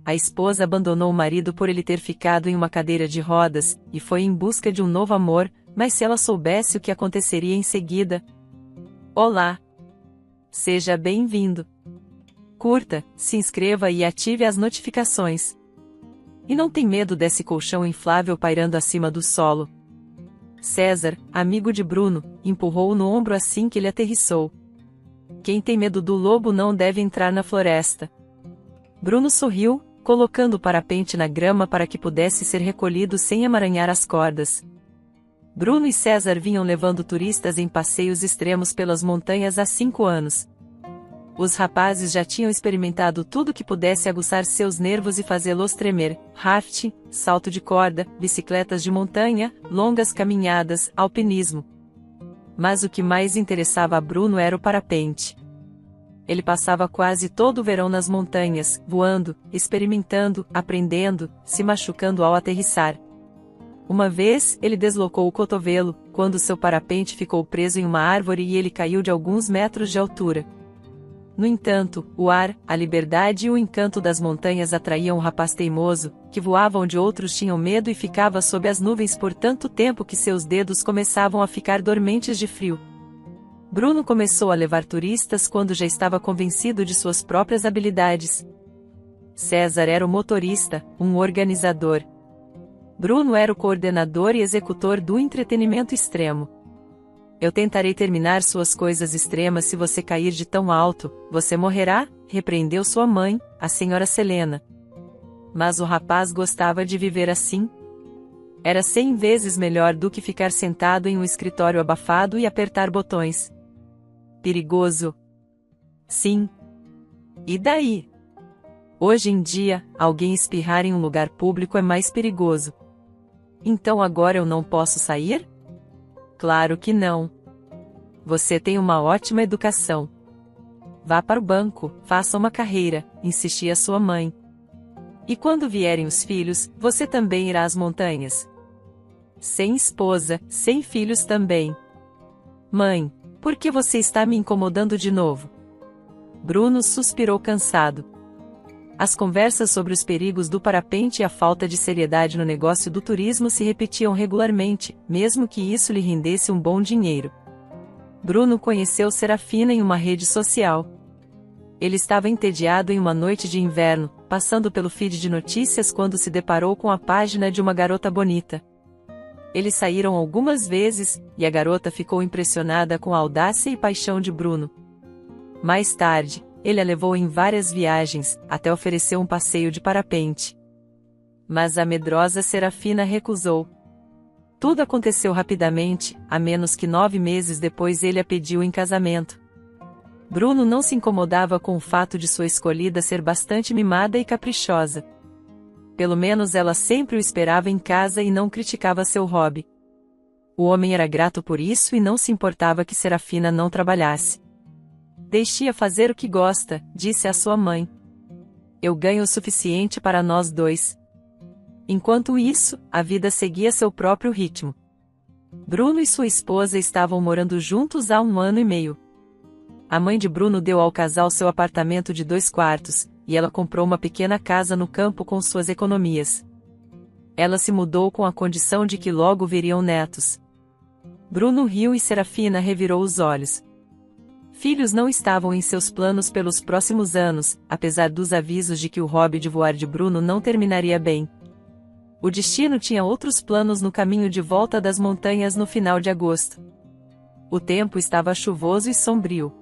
a esposa abandonou o marido por ele ter ficado em uma cadeira de rodas, e foi em busca de um novo amor, mas se ela soubesse o que aconteceria em seguida... Olá! Seja bem-vindo! Curta, se inscreva e ative as notificações. E não tem medo desse colchão inflável pairando acima do solo. César, amigo de Bruno, empurrou-o no ombro assim que ele aterrissou. Quem tem medo do lobo não deve entrar na floresta. Bruno sorriu, colocando o parapente na grama para que pudesse ser recolhido sem emaranhar as cordas. Bruno e César vinham levando turistas em passeios extremos pelas montanhas há 5 anos. Os rapazes já tinham experimentado tudo que pudesse aguçar seus nervos e fazê-los tremer: rafting, salto de corda, bicicletas de montanha, longas caminhadas, alpinismo. Mas o que mais interessava a Bruno era o parapente. Ele passava quase todo o verão nas montanhas, voando, experimentando, aprendendo, se machucando ao aterrissar. Uma vez, ele deslocou o cotovelo, quando seu parapente ficou preso em uma árvore e ele caiu de alguns metros de altura. No entanto, o ar, a liberdade e o encanto das montanhas atraíam o rapaz teimoso, que voava onde outros tinham medo e ficava sob as nuvens por tanto tempo que seus dedos começavam a ficar dormentes de frio. Bruno começou a levar turistas quando já estava convencido de suas próprias habilidades. César era o motorista, um organizador. Bruno era o coordenador e executor do entretenimento extremo. Eu tentarei terminar suas coisas extremas se você cair de tão alto, você morrerá, repreendeu sua mãe, a senhora Selena. Mas o rapaz gostava de viver assim. Era 100 vezes melhor do que ficar sentado em um escritório abafado e apertar botões. Perigoso? Sim. E daí? Hoje em dia, alguém espirrar em um lugar público é mais perigoso. Então agora eu não posso sair? Claro que não. Você tem uma ótima educação. Vá para o banco, faça uma carreira, insistia sua mãe. E quando vierem os filhos, você também irá às montanhas. Sem esposa, sem filhos também. Mãe, por que você está me incomodando de novo? Bruno suspirou cansado. As conversas sobre os perigos do parapente e a falta de seriedade no negócio do turismo se repetiam regularmente, mesmo que isso lhe rendesse um bom dinheiro. Bruno conheceu Serafina em uma rede social. Ele estava entediado em uma noite de inverno, passando pelo feed de notícias quando se deparou com a página de uma garota bonita. Eles saíram algumas vezes, e a garota ficou impressionada com a audácia e paixão de Bruno. Mais tarde, ele a levou em várias viagens, até oferecer um passeio de parapente. Mas a medrosa Serafina recusou. Tudo aconteceu rapidamente, a menos que 9 meses depois ele a pediu em casamento. Bruno não se incomodava com o fato de sua escolhida ser bastante mimada e caprichosa. Pelo menos ela sempre o esperava em casa e não criticava seu hobby. O homem era grato por isso e não se importava que Serafina não trabalhasse. Deixe-a fazer o que gosta, disse a sua mãe. Eu ganho o suficiente para nós dois. Enquanto isso, a vida seguia seu próprio ritmo. Bruno e sua esposa estavam morando juntos há 1 ano e meio. A mãe de Bruno deu ao casal seu apartamento de 2 quartos, e ela comprou uma pequena casa no campo com suas economias. Ela se mudou com a condição de que logo viriam netos. Bruno riu e Serafina revirou os olhos. Filhos não estavam em seus planos pelos próximos anos, apesar dos avisos de que o hobby de voar de Bruno não terminaria bem. O destino tinha outros planos no caminho de volta das montanhas no final de agosto. O tempo estava chuvoso e sombrio.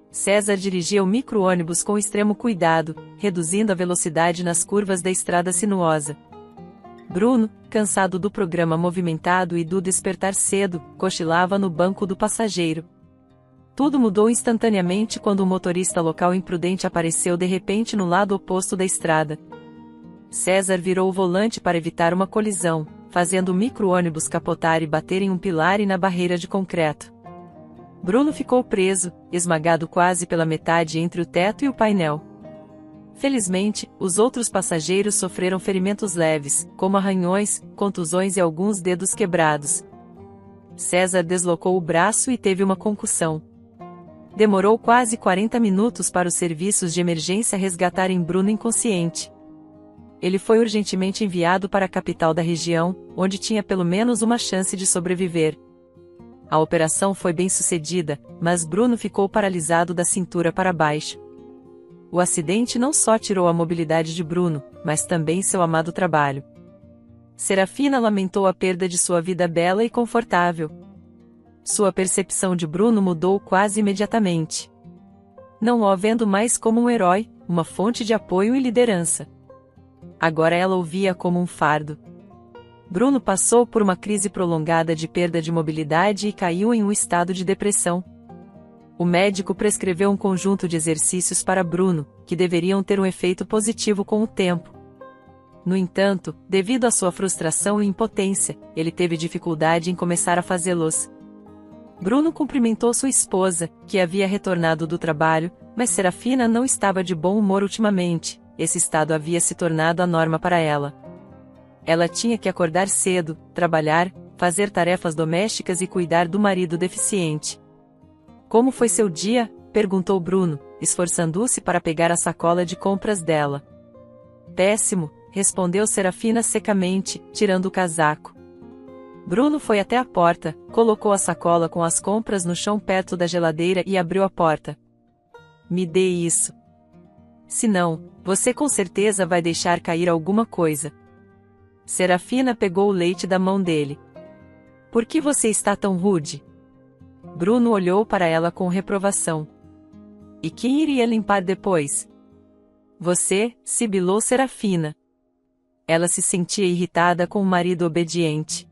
César dirigia o micro-ônibus com extremo cuidado, reduzindo a velocidade nas curvas da estrada sinuosa. Bruno, cansado do programa movimentado e do despertar cedo, cochilava no banco do passageiro. Tudo mudou instantaneamente quando um motorista local imprudente apareceu de repente no lado oposto da estrada. César virou o volante para evitar uma colisão, fazendo o micro-ônibus capotar e bater em um pilar e na barreira de concreto. Bruno ficou preso, esmagado quase pela metade entre o teto e o painel. Felizmente, os outros passageiros sofreram ferimentos leves, como arranhões, contusões e alguns dedos quebrados. César deslocou o braço e teve uma concussão. Demorou quase 40 minutos para os serviços de emergência resgatarem Bruno inconsciente. Ele foi urgentemente enviado para a capital da região, onde tinha pelo menos uma chance de sobreviver. A operação foi bem sucedida, mas Bruno ficou paralisado da cintura para baixo. O acidente não só tirou a mobilidade de Bruno, mas também seu amado trabalho. Serafina lamentou a perda de sua vida bela e confortável. Sua percepção de Bruno mudou quase imediatamente. Não o vendo mais como um herói, uma fonte de apoio e liderança. Agora ela o via como um fardo. Bruno passou por uma crise prolongada de perda de mobilidade e caiu em um estado de depressão. O médico prescreveu um conjunto de exercícios para Bruno, que deveriam ter um efeito positivo com o tempo. No entanto, devido à sua frustração e impotência, ele teve dificuldade em começar a fazê-los. Bruno cumprimentou sua esposa, que havia retornado do trabalho, mas Serafina não estava de bom humor ultimamente. Esse estado havia se tornado a norma para ela. Ela tinha que acordar cedo, trabalhar, fazer tarefas domésticas e cuidar do marido deficiente. Como foi seu dia? Perguntou Bruno, esforçando-se para pegar a sacola de compras dela. Péssimo, respondeu Serafina secamente, tirando o casaco. Bruno foi até a porta, colocou a sacola com as compras no chão perto da geladeira e abriu a porta. Me dê isso. Senão, você com certeza vai deixar cair alguma coisa. Serafina pegou o leite da mão dele. Por que você está tão rude? Bruno olhou para ela com reprovação. E quem iria limpar depois? Você, sibilou Serafina. Ela se sentia irritada com o marido obediente.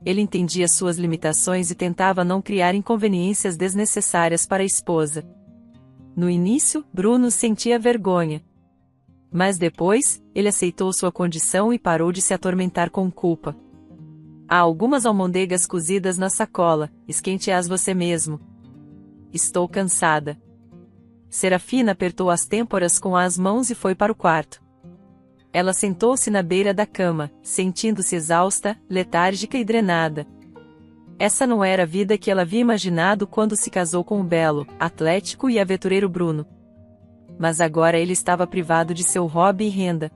Ele entendia suas limitações e tentava não criar inconveniências desnecessárias para a esposa. No início, Bruno sentia vergonha. Mas depois, ele aceitou sua condição e parou de se atormentar com culpa. Há algumas almôndegas cozidas na sacola, esquente-as você mesmo. Estou cansada. Serafina apertou as têmporas com as mãos e foi para o quarto. Ela sentou-se na beira da cama, sentindo-se exausta, letárgica e drenada. Essa não era a vida que ela havia imaginado quando se casou com o belo, atlético e aventureiro Bruno. Mas agora ele estava privado de seu hobby e renda.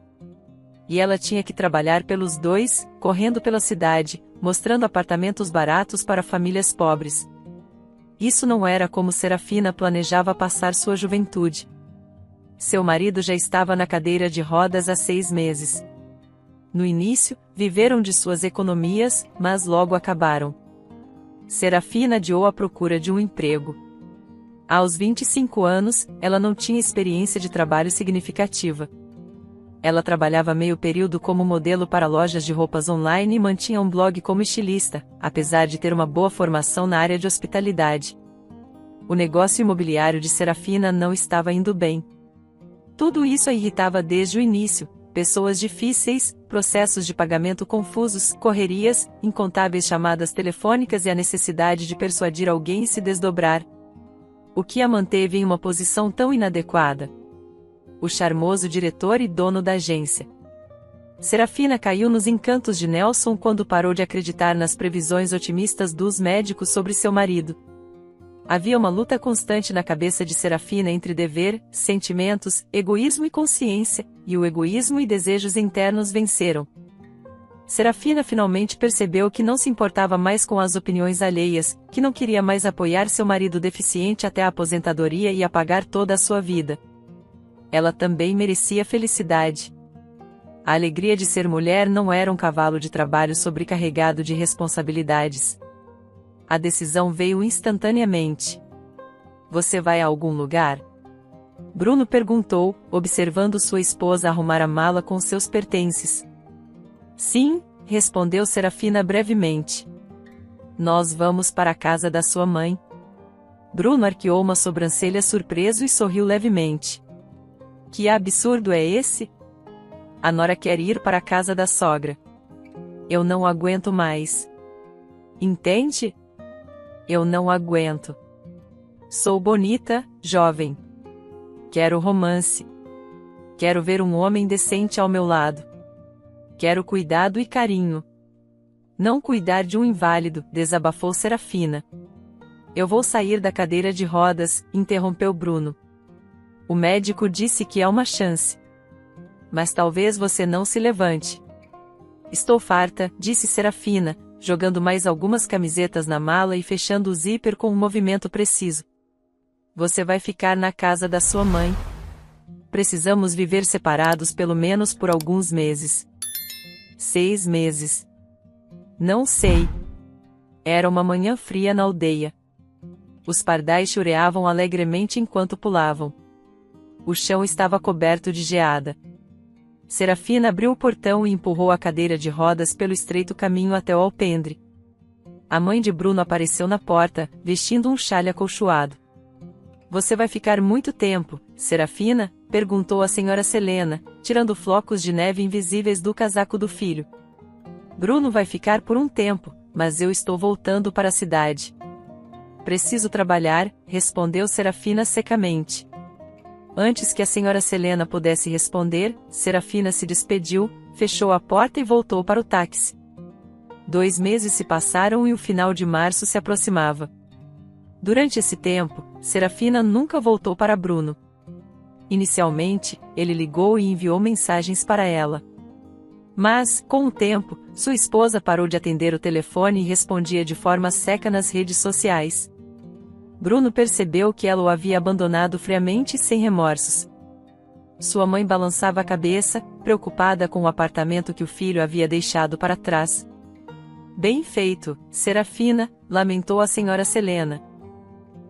E ela tinha que trabalhar pelos dois, correndo pela cidade, mostrando apartamentos baratos para famílias pobres. Isso não era como Serafina planejava passar sua juventude. Seu marido já estava na cadeira de rodas há 6 meses. No início, viveram de suas economias, mas logo acabaram. Serafina adiou a procura de um emprego. Aos 25 anos, ela não tinha experiência de trabalho significativa. Ela trabalhava meio período como modelo para lojas de roupas online e mantinha um blog como estilista, apesar de ter uma boa formação na área de hospitalidade. O negócio imobiliário de Serafina não estava indo bem. Tudo isso a irritava desde o início: pessoas difíceis, processos de pagamento confusos, correrias, incontáveis chamadas telefônicas e a necessidade de persuadir alguém e se desdobrar. O que a manteve em uma posição tão inadequada? O charmoso diretor e dono da agência. Serafina caiu nos encantos de Nelson quando parou de acreditar nas previsões otimistas dos médicos sobre seu marido. Havia uma luta constante na cabeça de Serafina entre dever, sentimentos, egoísmo e consciência, e o egoísmo e desejos internos venceram. Serafina finalmente percebeu que não se importava mais com as opiniões alheias, que não queria mais apoiar seu marido deficiente até a aposentadoria e apagar toda a sua vida. Ela também merecia felicidade. A alegria de ser mulher não era um cavalo de trabalho sobrecarregado de responsabilidades. A decisão veio instantaneamente. Você vai a algum lugar? Bruno perguntou, observando sua esposa arrumar a mala com seus pertences. Sim, respondeu Serafina brevemente. Nós vamos para a casa da sua mãe. Bruno arqueou uma sobrancelha surpreso e sorriu levemente. Que absurdo é esse? A nora quer ir para a casa da sogra. Eu não aguento mais. Entende? Eu não aguento. Sou bonita, jovem. Quero romance. Quero ver um homem decente ao meu lado. Quero cuidado e carinho. Não cuidar de um inválido, desabafou Serafina. Eu vou sair da cadeira de rodas, interrompeu Bruno. O médico disse que há uma chance. mas talvez você não se levante. Estou farta, disse Serafina, jogando mais algumas camisetas na mala e fechando o zíper com um movimento preciso. Você vai ficar na casa da sua mãe. Precisamos viver separados pelo menos por alguns meses. 6 meses. Não sei. Era uma manhã fria na aldeia. Os pardais choreavam alegremente enquanto pulavam. O chão estava coberto de geada. Serafina abriu o portão e empurrou a cadeira de rodas pelo estreito caminho até o alpendre. A mãe de Bruno apareceu na porta, vestindo um xale acolchoado. Você vai ficar muito tempo, Serafina? Perguntou a senhora Selena, tirando flocos de neve invisíveis do casaco do filho. Bruno vai ficar por um tempo, mas eu estou voltando para a cidade. Preciso trabalhar, respondeu Serafina secamente. Antes que a senhora Selena pudesse responder, Serafina se despediu, fechou a porta e voltou para o táxi. 2 meses se passaram e o final de março se aproximava. Durante esse tempo, Serafina nunca voltou para Bruno. Inicialmente, ele ligou e enviou mensagens para ela. Mas, com o tempo, sua esposa parou de atender o telefone e respondia de forma seca nas redes sociais. Bruno percebeu que ela o havia abandonado friamente e sem remorsos. Sua mãe balançava a cabeça, preocupada com o apartamento que o filho havia deixado para trás. Bem feito, Serafina, lamentou a senhora Selena.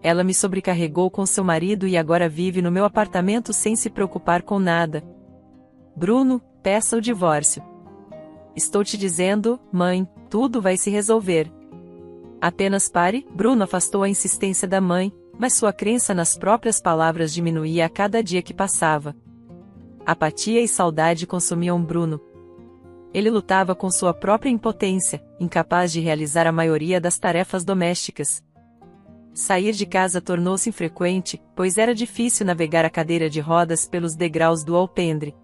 Ela me sobrecarregou com seu marido e agora vive no meu apartamento sem se preocupar com nada. Bruno, peça o divórcio. Estou te dizendo, mãe, tudo vai se resolver. Apenas pare. Bruno afastou a insistência da mãe, mas sua crença nas próprias palavras diminuía a cada dia que passava. Apatia e saudade consumiam Bruno. Ele lutava com sua própria impotência, incapaz de realizar a maioria das tarefas domésticas. Sair de casa tornou-se infrequente, pois era difícil navegar a cadeira de rodas pelos degraus do alpendre.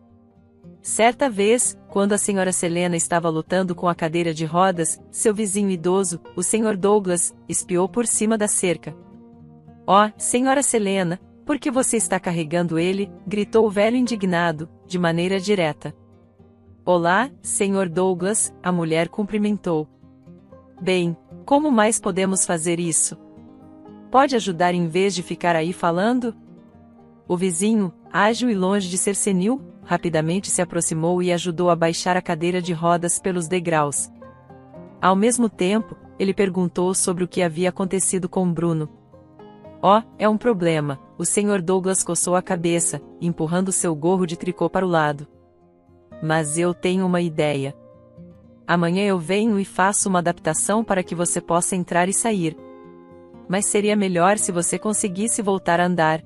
Certa vez, quando a senhora Selena estava lutando com a cadeira de rodas, seu vizinho idoso, o Sr. Douglas, espiou por cima da cerca. "Oh, senhora Selena, por que você está carregando ele?" gritou o velho indignado, de maneira direta. "Olá, Sr. Douglas", a mulher cumprimentou. "Bem, como mais podemos fazer isso? Pode ajudar em vez de ficar aí falando?" O vizinho, ágil e longe de ser senil, rapidamente se aproximou e ajudou a baixar a cadeira de rodas pelos degraus. Ao mesmo tempo, ele perguntou sobre o que havia acontecido com Bruno. "Oh, é um problema", o Sr. Douglas coçou a cabeça, empurrando seu gorro de tricô para o lado. "Mas eu tenho uma ideia. Amanhã eu venho e faço uma adaptação para que você possa entrar e sair. Mas seria melhor se você conseguisse voltar a andar."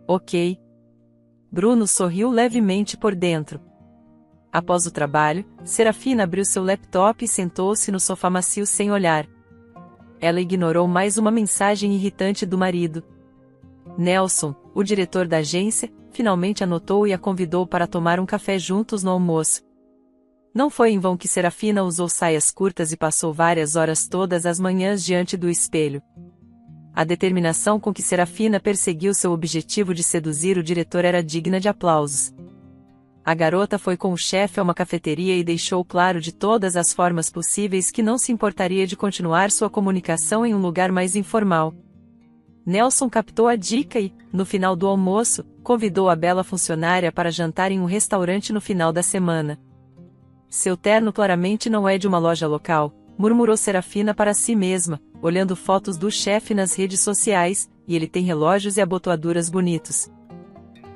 "Ok." Bruno sorriu levemente por dentro. Após o trabalho, Serafina abriu seu laptop e sentou-se no sofá macio sem olhar. Ela ignorou mais uma mensagem irritante do marido. Nelson, o diretor da agência, finalmente anotou e a convidou para tomar um café juntos no almoço. Não foi em vão que Serafina usou saias curtas e passou várias horas todas as manhãs diante do espelho. A determinação com que Serafina perseguiu seu objetivo de seduzir o diretor era digna de aplausos. A garota foi com o chefe a uma cafeteria e deixou claro de todas as formas possíveis que não se importaria de continuar sua comunicação em um lugar mais informal. Nelson captou a dica e, no final do almoço, convidou a bela funcionária para jantar em um restaurante no final da semana. "Seu terno claramente não é de uma loja local", murmurou Serafina para si mesma, olhando fotos do chefe nas redes sociais, e ele tem relógios e abotoaduras bonitos.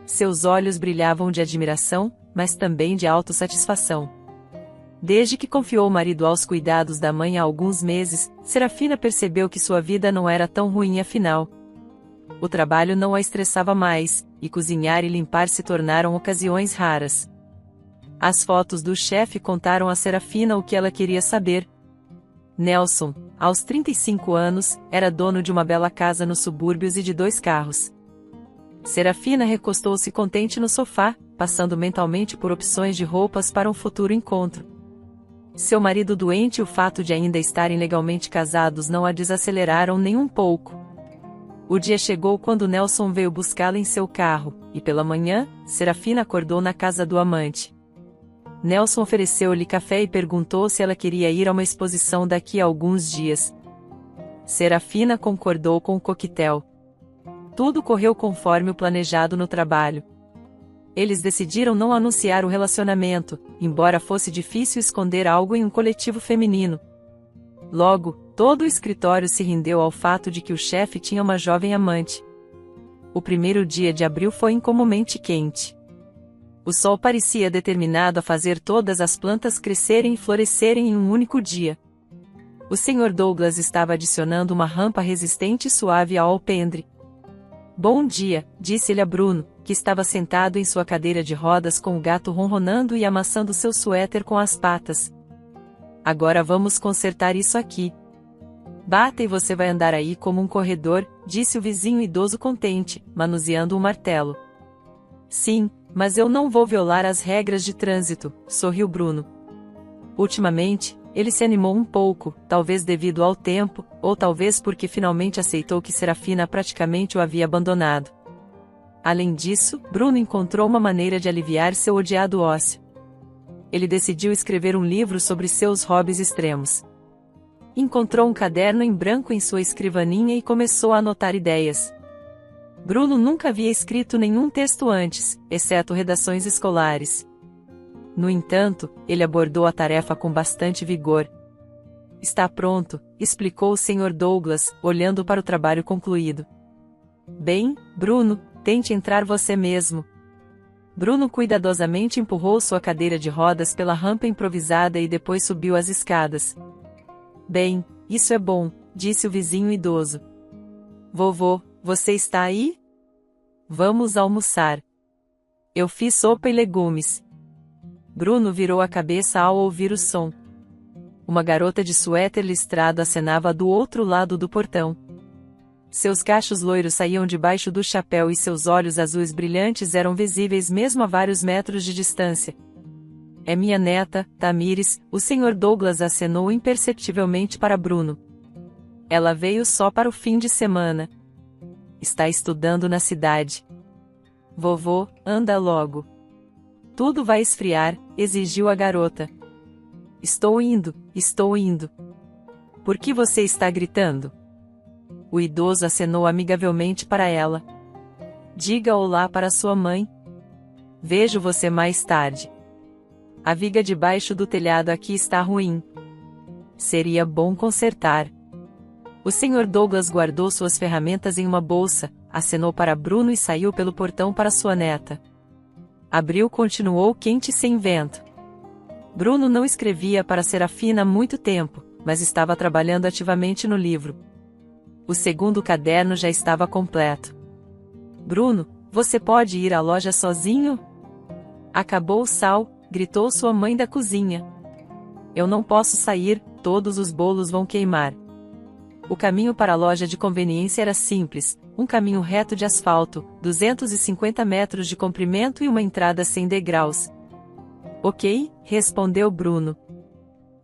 Seus olhos brilhavam de admiração, mas também de autossatisfação. Desde que confiou o marido aos cuidados da mãe há alguns meses, Serafina percebeu que sua vida não era tão ruim afinal. O trabalho não a estressava mais, e cozinhar e limpar se tornaram ocasiões raras. As fotos do chefe contaram a Serafina o que ela queria saber. Nelson, aos 35 anos, era dono de uma bela casa nos subúrbios e de 2 carros. Serafina recostou-se contente no sofá, passando mentalmente por opções de roupas para um futuro encontro. Seu marido doente e o fato de ainda estarem legalmente casados não a desaceleraram nem um pouco. O dia chegou quando Nelson veio buscá-la em seu carro, e pela manhã, Serafina acordou na casa do amante. Nelson ofereceu-lhe café e perguntou se ela queria ir a uma exposição daqui a alguns dias. Serafina concordou com o coquetel. Tudo correu conforme o planejado no trabalho. Eles decidiram não anunciar o relacionamento, embora fosse difícil esconder algo em um coletivo feminino. Logo, todo o escritório se rendeu ao fato de que o chefe tinha uma jovem amante. O primeiro dia de abril foi incomumente quente. O sol parecia determinado a fazer todas as plantas crescerem e florescerem em um único dia. O Sr. Douglas estava adicionando uma rampa resistente e suave ao alpendre. Bom dia, disse-lhe a Bruno, que estava sentado em sua cadeira de rodas com o gato ronronando e amassando seu suéter com as patas. Agora vamos consertar isso aqui. Bata e você vai andar aí como um corredor, disse o vizinho idoso contente, manuseando um martelo. Sim, mas eu não vou violar as regras de trânsito, sorriu Bruno. Ultimamente, ele se animou um pouco, talvez devido ao tempo, ou talvez porque finalmente aceitou que Serafina praticamente o havia abandonado. Além disso, Bruno encontrou uma maneira de aliviar seu odiado ócio. Ele decidiu escrever um livro sobre seus hobbies extremos. Encontrou um caderno em branco em sua escrivaninha e começou a anotar ideias. Bruno nunca havia escrito nenhum texto antes, exceto redações escolares. No entanto, ele abordou a tarefa com bastante vigor. Está pronto, explicou o Sr. Douglas, olhando para o trabalho concluído. Bem, Bruno, tente entrar você mesmo. Bruno cuidadosamente empurrou sua cadeira de rodas pela rampa improvisada e depois subiu as escadas. Bem, isso é bom, disse o vizinho idoso. Vovô, você está aí? Vamos almoçar. Eu fiz sopa e legumes. Bruno virou a cabeça ao ouvir o som. Uma garota de suéter listrado acenava do outro lado do portão. Seus cachos loiros saíam debaixo do chapéu e seus olhos azuis brilhantes eram visíveis mesmo a vários metros de distância. É minha neta, Tamires, o Sr. Douglas acenou imperceptivelmente para Bruno. Ela veio só para o fim de semana. Está estudando na cidade. Vovô, anda logo. Tudo vai esfriar, exigiu a garota. Estou indo, estou indo. Por que você está gritando? O idoso acenou amigavelmente para ela. Diga olá para sua mãe. Vejo você mais tarde. A viga debaixo do telhado aqui está ruim. Seria bom consertar. O Sr. Douglas guardou suas ferramentas em uma bolsa, acenou para Bruno e saiu pelo portão para sua neta. Abril continuou quente e sem vento. Bruno não escrevia para Serafina há muito tempo, mas estava trabalhando ativamente no livro. O segundo caderno já estava completo. Bruno, você pode ir à loja sozinho? Acabou o sal, gritou sua mãe da cozinha. Eu não posso sair, todos os bolos vão queimar. O caminho para a loja de conveniência era simples, um caminho reto de asfalto, 250 metros de comprimento e uma entrada sem degraus. Ok, respondeu Bruno.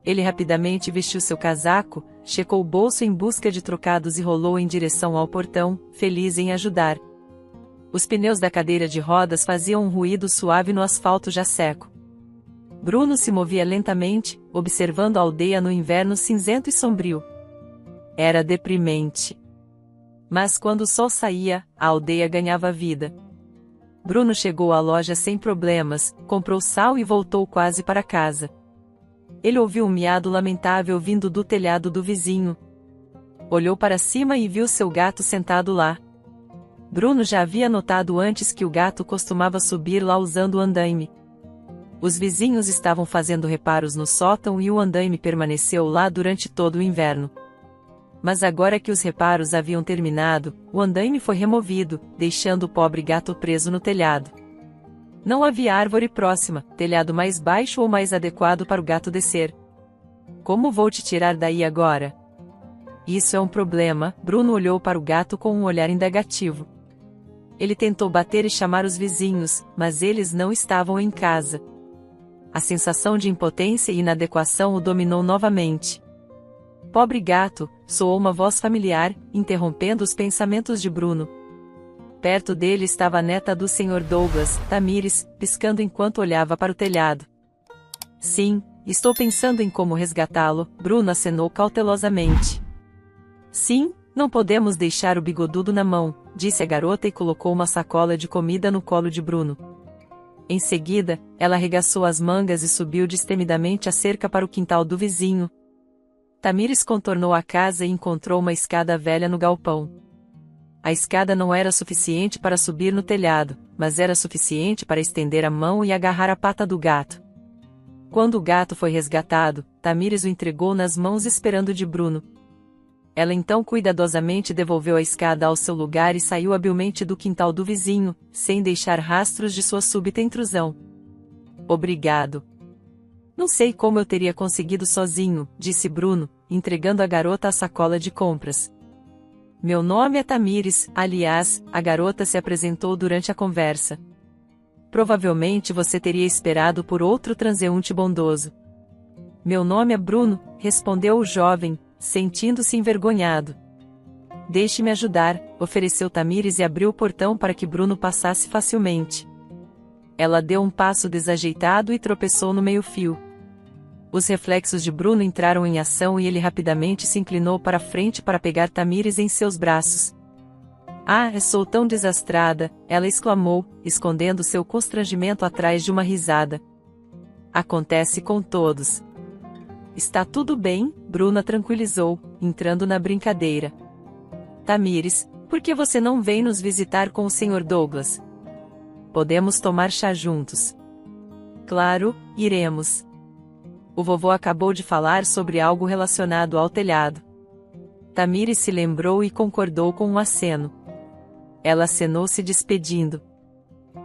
Ele rapidamente vestiu seu casaco, checou o bolso em busca de trocados e rolou em direção ao portão, feliz em ajudar. Os pneus da cadeira de rodas faziam um ruído suave no asfalto já seco. Bruno se movia lentamente, observando a aldeia no inverno cinzento e sombrio. Era deprimente. Mas quando o sol saía, a aldeia ganhava vida. Bruno chegou à loja sem problemas, comprou sal e voltou quase para casa. Ele ouviu um miado lamentável vindo do telhado do vizinho. Olhou para cima e viu seu gato sentado lá. Bruno já havia notado antes que o gato costumava subir lá usando o andaime. Os vizinhos estavam fazendo reparos no sótão e o andaime permaneceu lá durante todo o inverno. Mas agora que os reparos haviam terminado, o andaime foi removido, deixando o pobre gato preso no telhado. Não havia árvore próxima, telhado mais baixo ou mais adequado para o gato descer. Como vou te tirar daí agora? Isso é um problema, Bruno olhou para o gato com um olhar indagativo. Ele tentou bater e chamar os vizinhos, mas eles não estavam em casa. A sensação de impotência e inadequação o dominou novamente. pobre gato, soou uma voz familiar, interrompendo os pensamentos de Bruno. Perto dele estava a neta do Sr. Douglas, Tamires, piscando enquanto olhava para o telhado. Sim, estou pensando em como resgatá-lo, Bruno acenou cautelosamente. Sim, não podemos deixar o bigodudo na mão, disse a garota e colocou uma sacola de comida no colo de Bruno. Em seguida, ela arregaçou as mangas e subiu destemidamente a cerca para o quintal do vizinho. Tamires contornou a casa e encontrou uma escada velha no galpão. A escada não era suficiente para subir no telhado, mas era suficiente para estender a mão e agarrar a pata do gato. Quando o gato foi resgatado, Tamires o entregou nas mãos esperando de Bruno. Ela então cuidadosamente devolveu a escada ao seu lugar e saiu habilmente do quintal do vizinho, sem deixar rastros de sua súbita intrusão. Obrigado. Não sei como eu teria conseguido sozinho, disse Bruno, entregando à garota a sacola de compras. Meu nome é Tamires, aliás, a garota se apresentou durante a conversa. Provavelmente você teria esperado por outro transeunte bondoso. Meu nome é Bruno, respondeu o jovem, sentindo-se envergonhado. Deixe-me ajudar, ofereceu Tamires e abriu o portão para que Bruno passasse facilmente. Ela deu um passo desajeitado e tropeçou no meio-fio. Os reflexos de Bruno entraram em ação e ele rapidamente se inclinou para frente para pegar Tamires em seus braços. Ah, sou tão desastrada, ela exclamou, escondendo seu constrangimento atrás de uma risada. Acontece com todos. Está tudo bem, Bruno a tranquilizou, entrando na brincadeira. Tamires, por que você não vem nos visitar com o Sr. Douglas? Podemos tomar chá juntos. Claro, iremos. O vovô acabou de falar sobre algo relacionado ao telhado. Tamires se lembrou e concordou com um aceno. Ela acenou se despedindo.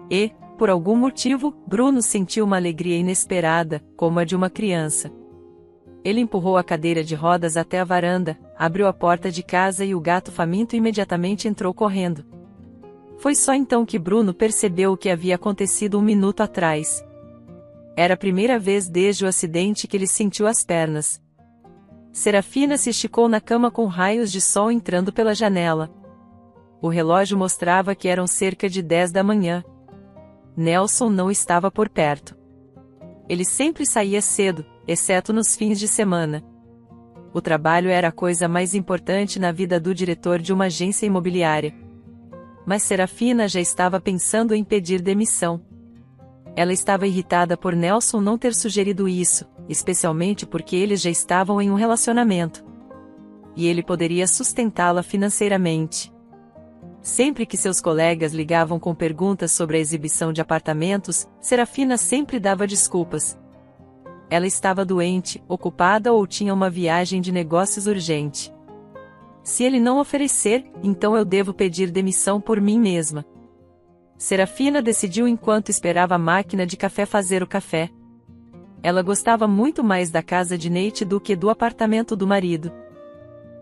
E, por algum motivo, Bruno sentiu uma alegria inesperada, como a de uma criança. Ele empurrou a cadeira de rodas até a varanda, abriu a porta de casa e o gato faminto imediatamente entrou correndo. Foi só então que Bruno percebeu o que havia acontecido um minuto atrás. Era a primeira vez desde o acidente que ele sentiu as pernas. Serafina se esticou na cama com raios de sol entrando pela janela. O relógio mostrava que eram cerca de 10 da manhã. Nelson não estava por perto. Ele sempre saía cedo, exceto nos fins de semana. O trabalho era a coisa mais importante na vida do diretor de uma agência imobiliária. Mas Serafina já estava pensando em pedir demissão. Ela estava irritada por Nelson não ter sugerido isso, especialmente porque eles já estavam em um relacionamento. E ele poderia sustentá-la financeiramente. Sempre que seus colegas ligavam com perguntas sobre a exibição de apartamentos, Serafina sempre dava desculpas. Ela estava doente, ocupada ou tinha uma viagem de negócios urgente. Se ele não oferecer, então eu devo pedir demissão por mim mesma. Serafina decidiu enquanto esperava a máquina de café fazer o café. Ela gostava muito mais da casa de Nate do que do apartamento do marido.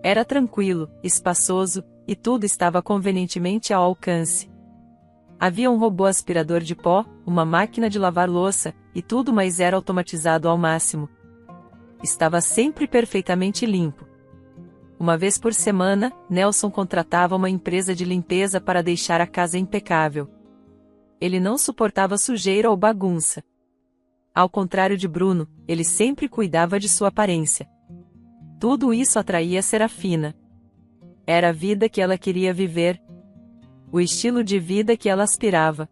Era tranquilo, espaçoso, e tudo estava convenientemente ao alcance. Havia um robô aspirador de pó, uma máquina de lavar louça, e tudo mais era automatizado ao máximo. Estava sempre perfeitamente limpo. Uma vez por semana, Nelson contratava uma empresa de limpeza para deixar a casa impecável. Ele não suportava sujeira ou bagunça. Ao contrário de Bruno, ele sempre cuidava de sua aparência. Tudo isso atraía Serafina. Era a vida que ela queria viver. O estilo de vida que ela aspirava.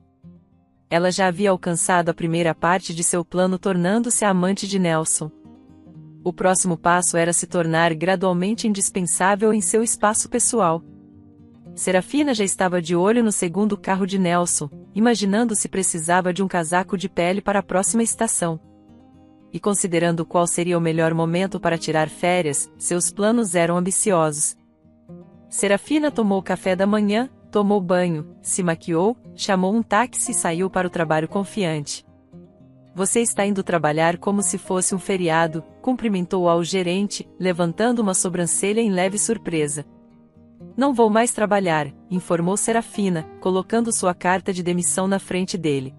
Ela já havia alcançado a primeira parte de seu plano tornando-se a amante de Nelson. O próximo passo era se tornar gradualmente indispensável em seu espaço pessoal. Serafina já estava de olho no segundo carro de Nelson, imaginando se precisava de um casaco de pele para a próxima estação. E considerando qual seria o melhor momento para tirar férias, seus planos eram ambiciosos. Serafina tomou café da manhã, tomou banho, se maquiou, chamou um táxi e saiu para o trabalho confiante. Você está indo trabalhar como se fosse um feriado, cumprimentou ao gerente, levantando uma sobrancelha em leve surpresa. Não vou mais trabalhar, informou Serafina, colocando sua carta de demissão na frente dele.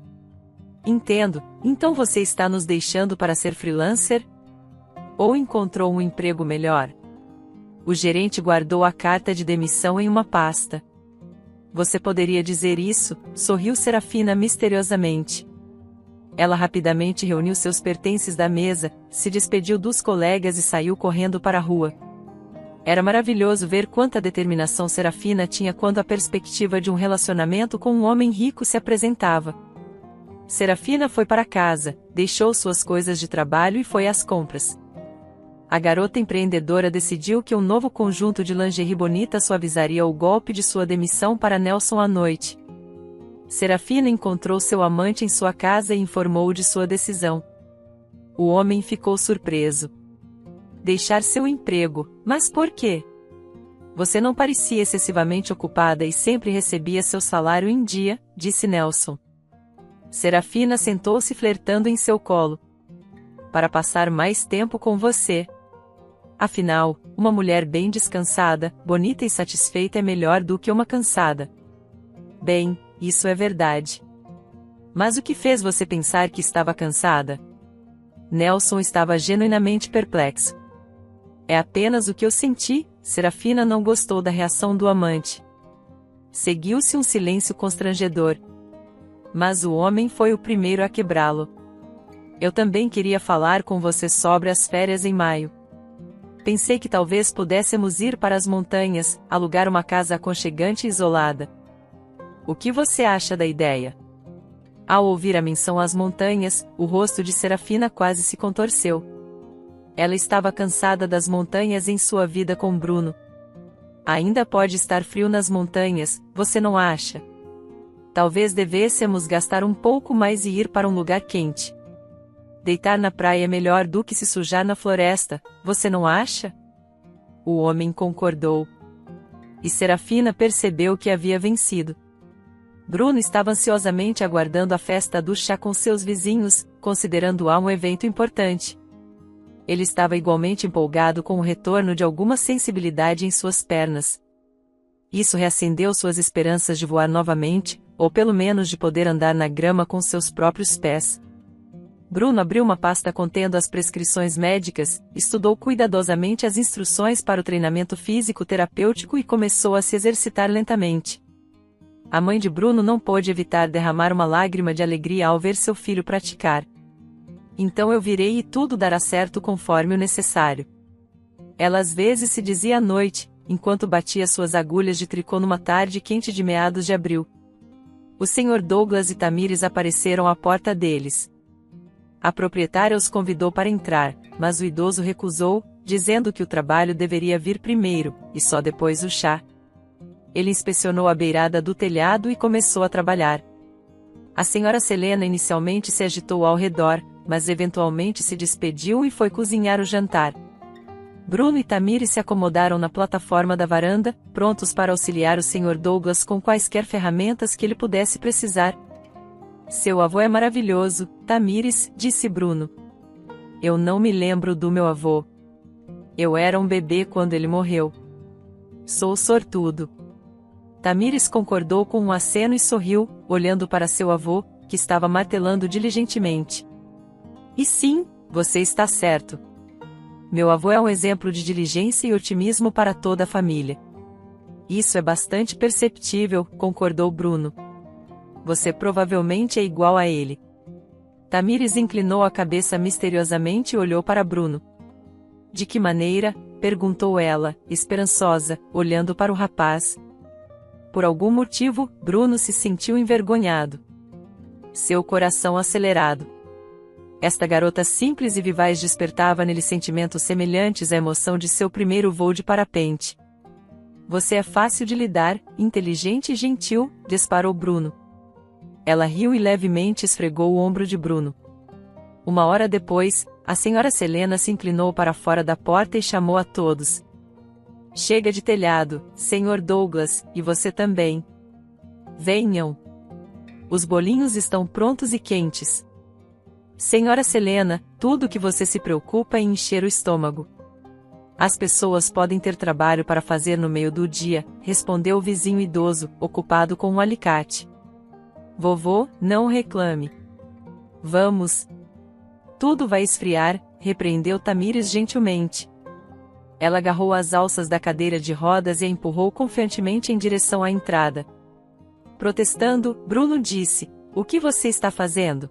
Entendo, então você está nos deixando para ser freelancer? Ou encontrou um emprego melhor? O gerente guardou a carta de demissão em uma pasta. Você poderia dizer isso, sorriu Serafina misteriosamente. Ela rapidamente reuniu seus pertences da mesa, se despediu dos colegas e saiu correndo para a rua. Era maravilhoso ver quanta determinação Serafina tinha quando a perspectiva de um relacionamento com um homem rico se apresentava. Serafina foi para casa, deixou suas coisas de trabalho e foi às compras. A garota empreendedora decidiu que um novo conjunto de lingerie bonita suavizaria o golpe de sua demissão para Nelson à noite. Serafina encontrou seu amante em sua casa e informou-o de sua decisão. O homem ficou surpreso. Deixar seu emprego, mas por quê? Você não parecia excessivamente ocupada e sempre recebia seu salário em dia, disse Nelson. Serafina sentou-se flertando em seu colo. Para passar mais tempo com você. Afinal, uma mulher bem descansada, bonita e satisfeita é melhor do que uma cansada. Bem, isso é verdade. Mas o que fez você pensar que estava cansada? Nelson estava genuinamente perplexo. É apenas o que eu senti, Serafina não gostou da reação do amante. Seguiu-se um silêncio constrangedor. Mas o homem foi o primeiro a quebrá-lo. Eu também queria falar com você sobre as férias em maio. Pensei que talvez pudéssemos ir para as montanhas, alugar uma casa aconchegante e isolada. O que você acha da ideia? Ao ouvir a menção às montanhas, o rosto de Serafina quase se contorceu. Ela estava cansada das montanhas em sua vida com Bruno. Ainda pode estar frio nas montanhas, você não acha? Talvez devêssemos gastar um pouco mais e ir para um lugar quente. Deitar na praia é melhor do que se sujar na floresta, você não acha? O homem concordou. E Serafina percebeu que havia vencido. Bruno estava ansiosamente aguardando a festa do chá com seus vizinhos, considerando-a um evento importante. Ele estava igualmente empolgado com o retorno de alguma sensibilidade em suas pernas. Isso reacendeu suas esperanças de voar novamente, ou pelo menos de poder andar na grama com seus próprios pés. Bruno abriu uma pasta contendo as prescrições médicas, estudou cuidadosamente as instruções para o treinamento físico-terapêutico e começou a se exercitar lentamente. A mãe de Bruno não pôde evitar derramar uma lágrima de alegria ao ver seu filho praticar. Então eu virei e tudo dará certo conforme o necessário. Ela às vezes se dizia à noite, enquanto batia suas agulhas de tricô numa tarde quente de meados de abril. O Sr. Douglas e Tamires apareceram à porta deles. A proprietária os convidou para entrar, mas o idoso recusou, dizendo que o trabalho deveria vir primeiro, e só depois o chá. Ele inspecionou a beirada do telhado e começou a trabalhar. A senhora Selena inicialmente se agitou ao redor, mas eventualmente se despediu e foi cozinhar o jantar. Bruno e Tamires se acomodaram na plataforma da varanda, prontos para auxiliar o Sr. Douglas com quaisquer ferramentas que ele pudesse precisar. Seu avô é maravilhoso, Tamires, disse Bruno. Eu não me lembro do meu avô. Eu era um bebê quando ele morreu. Sou sortudo. Tamires concordou com um aceno e sorriu, olhando para seu avô, que estava martelando diligentemente. E sim, você está certo. Meu avô é um exemplo de diligência e otimismo para toda a família. Isso é bastante perceptível, concordou Bruno. Você provavelmente é igual a ele. Tamires inclinou a cabeça misteriosamente e olhou para Bruno. De que maneira? Perguntou ela, esperançosa, olhando para o rapaz. Por algum motivo, Bruno se sentiu envergonhado. Seu coração acelerado. Esta garota simples e vivaz despertava nele sentimentos semelhantes à emoção de seu primeiro voo de parapente. Você é fácil de lidar, inteligente e gentil, disparou Bruno. Ela riu e levemente esfregou o ombro de Bruno. Uma hora depois, a senhora Selena se inclinou para fora da porta e chamou a todos. Chega de telhado, Sr. Douglas, e você também. Venham. Os bolinhos estão prontos e quentes. Senhora Selena, tudo que você se preocupa é em encher o estômago. As pessoas podem ter trabalho para fazer no meio do dia, respondeu o vizinho idoso, ocupado com um alicate. Vovô, não reclame. Vamos. Tudo vai esfriar, repreendeu Tamires gentilmente. Ela agarrou as alças da cadeira de rodas e a empurrou confiantemente em direção à entrada. Protestando, Bruno disse: "O que você está fazendo?"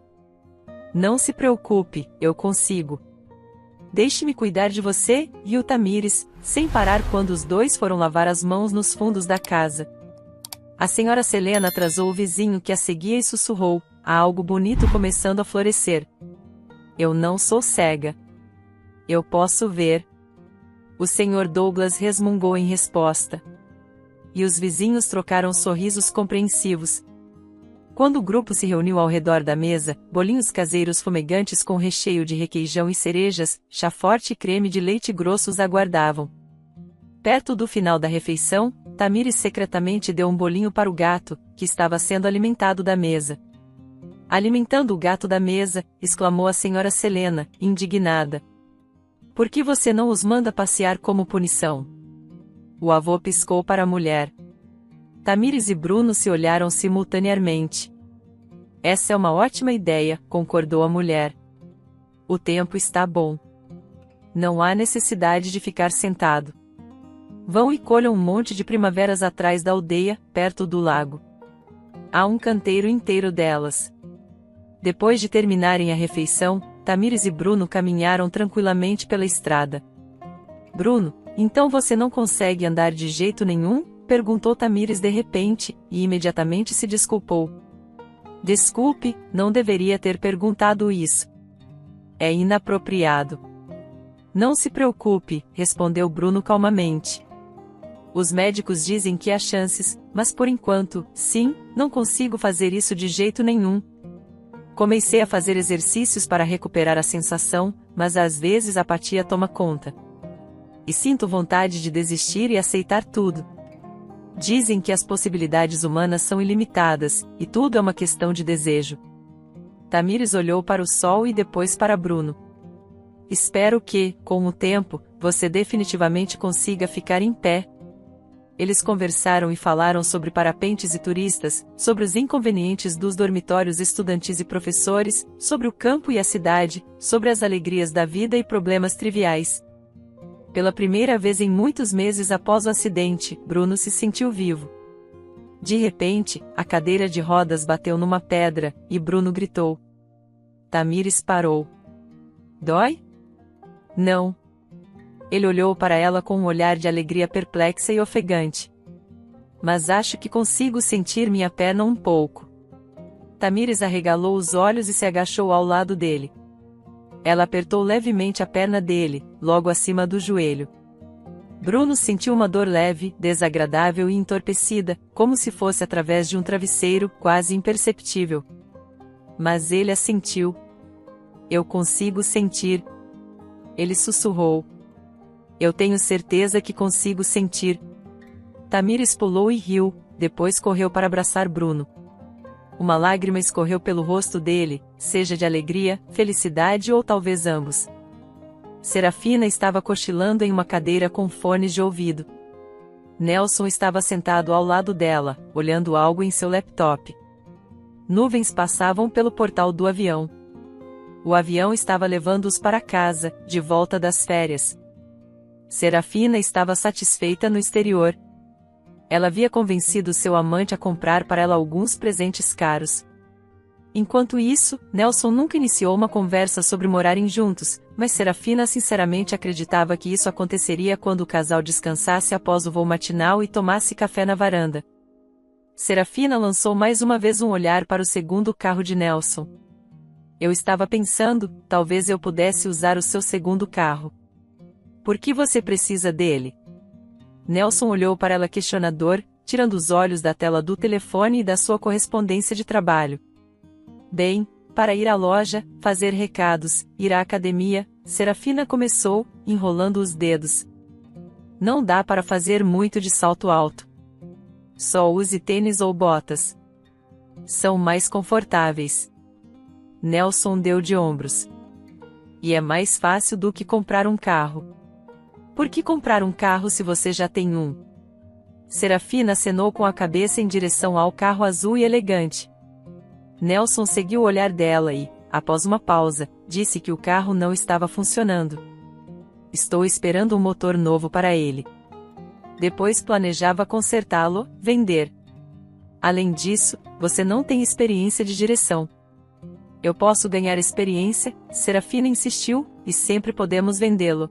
"Não se preocupe, eu consigo." "Deixe-me cuidar de você", riu Tamires, sem parar quando os dois foram lavar as mãos nos fundos da casa. A senhora Selena atrasou o vizinho que a seguia e sussurrou: "Há algo bonito começando a florescer." "Eu não sou cega. Eu posso ver." O senhor Douglas resmungou em resposta. E os vizinhos trocaram sorrisos compreensivos. Quando o grupo se reuniu ao redor da mesa, bolinhos caseiros fumegantes com recheio de requeijão e cerejas, chá forte e creme de leite grosso os aguardavam. Perto do final da refeição, Tamires secretamente deu um bolinho para o gato, que estava sendo alimentado da mesa. "Alimentando o gato da mesa", exclamou a senhora Selena, indignada. "Por que você não os manda passear como punição?" O avô piscou para a mulher. Tamires e Bruno se olharam simultaneamente. "Essa é uma ótima ideia", concordou a mulher. "O tempo está bom. Não há necessidade de ficar sentado. Vão e colham um monte de primaveras atrás da aldeia, perto do lago. Há um canteiro inteiro delas." Depois de terminarem a refeição, Tamires e Bruno caminharam tranquilamente pela estrada. "Bruno, então você não consegue andar de jeito nenhum?" perguntou Tamires de repente, e imediatamente se desculpou. "Desculpe, não deveria ter perguntado isso. É inapropriado." "Não se preocupe", respondeu Bruno calmamente. "Os médicos dizem que há chances, mas por enquanto, sim, não consigo fazer isso de jeito nenhum. Comecei a fazer exercícios para recuperar a sensação, mas às vezes a apatia toma conta. E sinto vontade de desistir e aceitar tudo. Dizem que as possibilidades humanas são ilimitadas, e tudo é uma questão de desejo." Tamires olhou para o sol e depois para Bruno. "Espero que, com o tempo, você definitivamente consiga ficar em pé." Eles conversaram e falaram sobre parapentes e turistas, sobre os inconvenientes dos dormitórios estudantis e professores, sobre o campo e a cidade, sobre as alegrias da vida e problemas triviais. Pela primeira vez em muitos meses após o acidente, Bruno se sentiu vivo. De repente, a cadeira de rodas bateu numa pedra, e Bruno gritou. Tamires parou. "Dói?" "Não." Ele olhou para ela com um olhar de alegria perplexa e ofegante. "Mas acho que consigo sentir minha perna um pouco." Tamires arregalou os olhos e se agachou ao lado dele. Ela apertou levemente a perna dele, logo acima do joelho. Bruno sentiu uma dor leve, desagradável e entorpecida, como se fosse através de um travesseiro, quase imperceptível. Mas ele a sentiu. "Eu consigo sentir." Ele sussurrou. "Eu tenho certeza que consigo sentir." Tamires pulou e riu, depois correu para abraçar Bruno. Uma lágrima escorreu pelo rosto dele, seja de alegria, felicidade ou talvez ambos. Serafina estava cochilando em uma cadeira com fones de ouvido. Nelson estava sentado ao lado dela, olhando algo em seu laptop. Nuvens passavam pelo portal do avião. O avião estava levando-os para casa, de volta das férias. Serafina estava satisfeita no exterior. Ela havia convencido seu amante a comprar para ela alguns presentes caros. Enquanto isso, Nelson nunca iniciou uma conversa sobre morarem juntos, mas Serafina sinceramente acreditava que isso aconteceria quando o casal descansasse após o voo matinal e tomasse café na varanda. Serafina lançou mais uma vez um olhar para o segundo carro de Nelson. "Eu estava pensando, talvez eu pudesse usar o seu segundo carro." "Por que você precisa dele?" Nelson olhou para ela questionador, tirando os olhos da tela do telefone e da sua correspondência de trabalho. "Bem, para ir à loja, fazer recados, ir à academia", Serafina começou, enrolando os dedos. "Não dá para fazer muito de salto alto. Só use tênis ou botas. São mais confortáveis." Nelson deu de ombros. "E é mais fácil do que comprar um carro." "Por que comprar um carro se você já tem um?" Serafina acenou com a cabeça em direção ao carro azul e elegante. Nelson seguiu o olhar dela e, após uma pausa, disse que o carro não estava funcionando. estou esperando um motor novo para ele. Depois planejava consertá-lo, vender. Além disso, você não tem experiência de direção. Eu posso ganhar experiência, Serafina insistiu, e sempre podemos vendê-lo.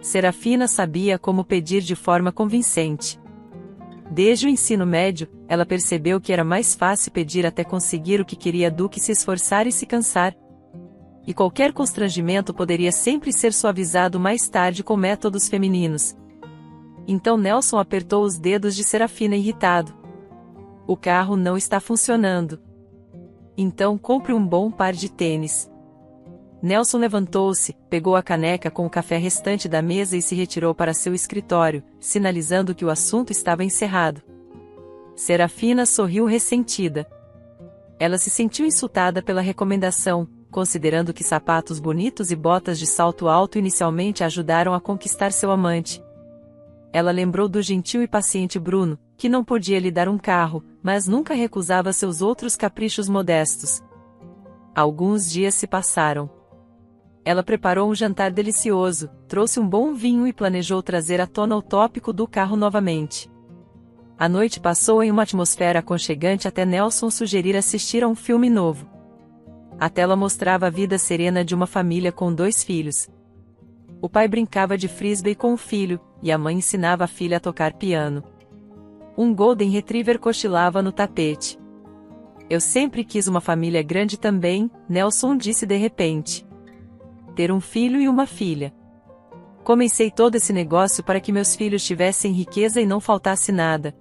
Serafina sabia como pedir de forma convincente. Desde o ensino médio, ela percebeu que era mais fácil pedir até conseguir o que queria do que se esforçar e se cansar. E qualquer constrangimento poderia sempre ser suavizado mais tarde com métodos femininos. Então Nelson apertou os dedos de Serafina irritado. O carro não está funcionando. Então compre um bom par de tênis. Nelson levantou-se, pegou a caneca com o café restante da mesa e se retirou para seu escritório, sinalizando que o assunto estava encerrado. Serafina sorriu ressentida. Ela se sentiu insultada pela recomendação, considerando que sapatos bonitos e botas de salto alto inicialmente ajudaram a conquistar seu amante. Ela lembrou do gentil e paciente Bruno, que não podia lhe dar um carro, mas nunca recusava seus outros caprichos modestos. Alguns dias se passaram. Ela preparou um jantar delicioso, trouxe um bom vinho e planejou trazer à tona o tópico do carro novamente. A noite passou em uma atmosfera aconchegante até Nelson sugerir assistir a um filme novo. A tela mostrava a vida serena de uma família com 2 filhos. O pai brincava de frisbee com o filho, e a mãe ensinava a filha a tocar piano. Um Golden Retriever cochilava no tapete. Eu sempre quis uma família grande também, Nelson disse de repente. Ter um filho e uma filha. Comecei todo esse negócio para que meus filhos tivessem riqueza e não faltasse nada.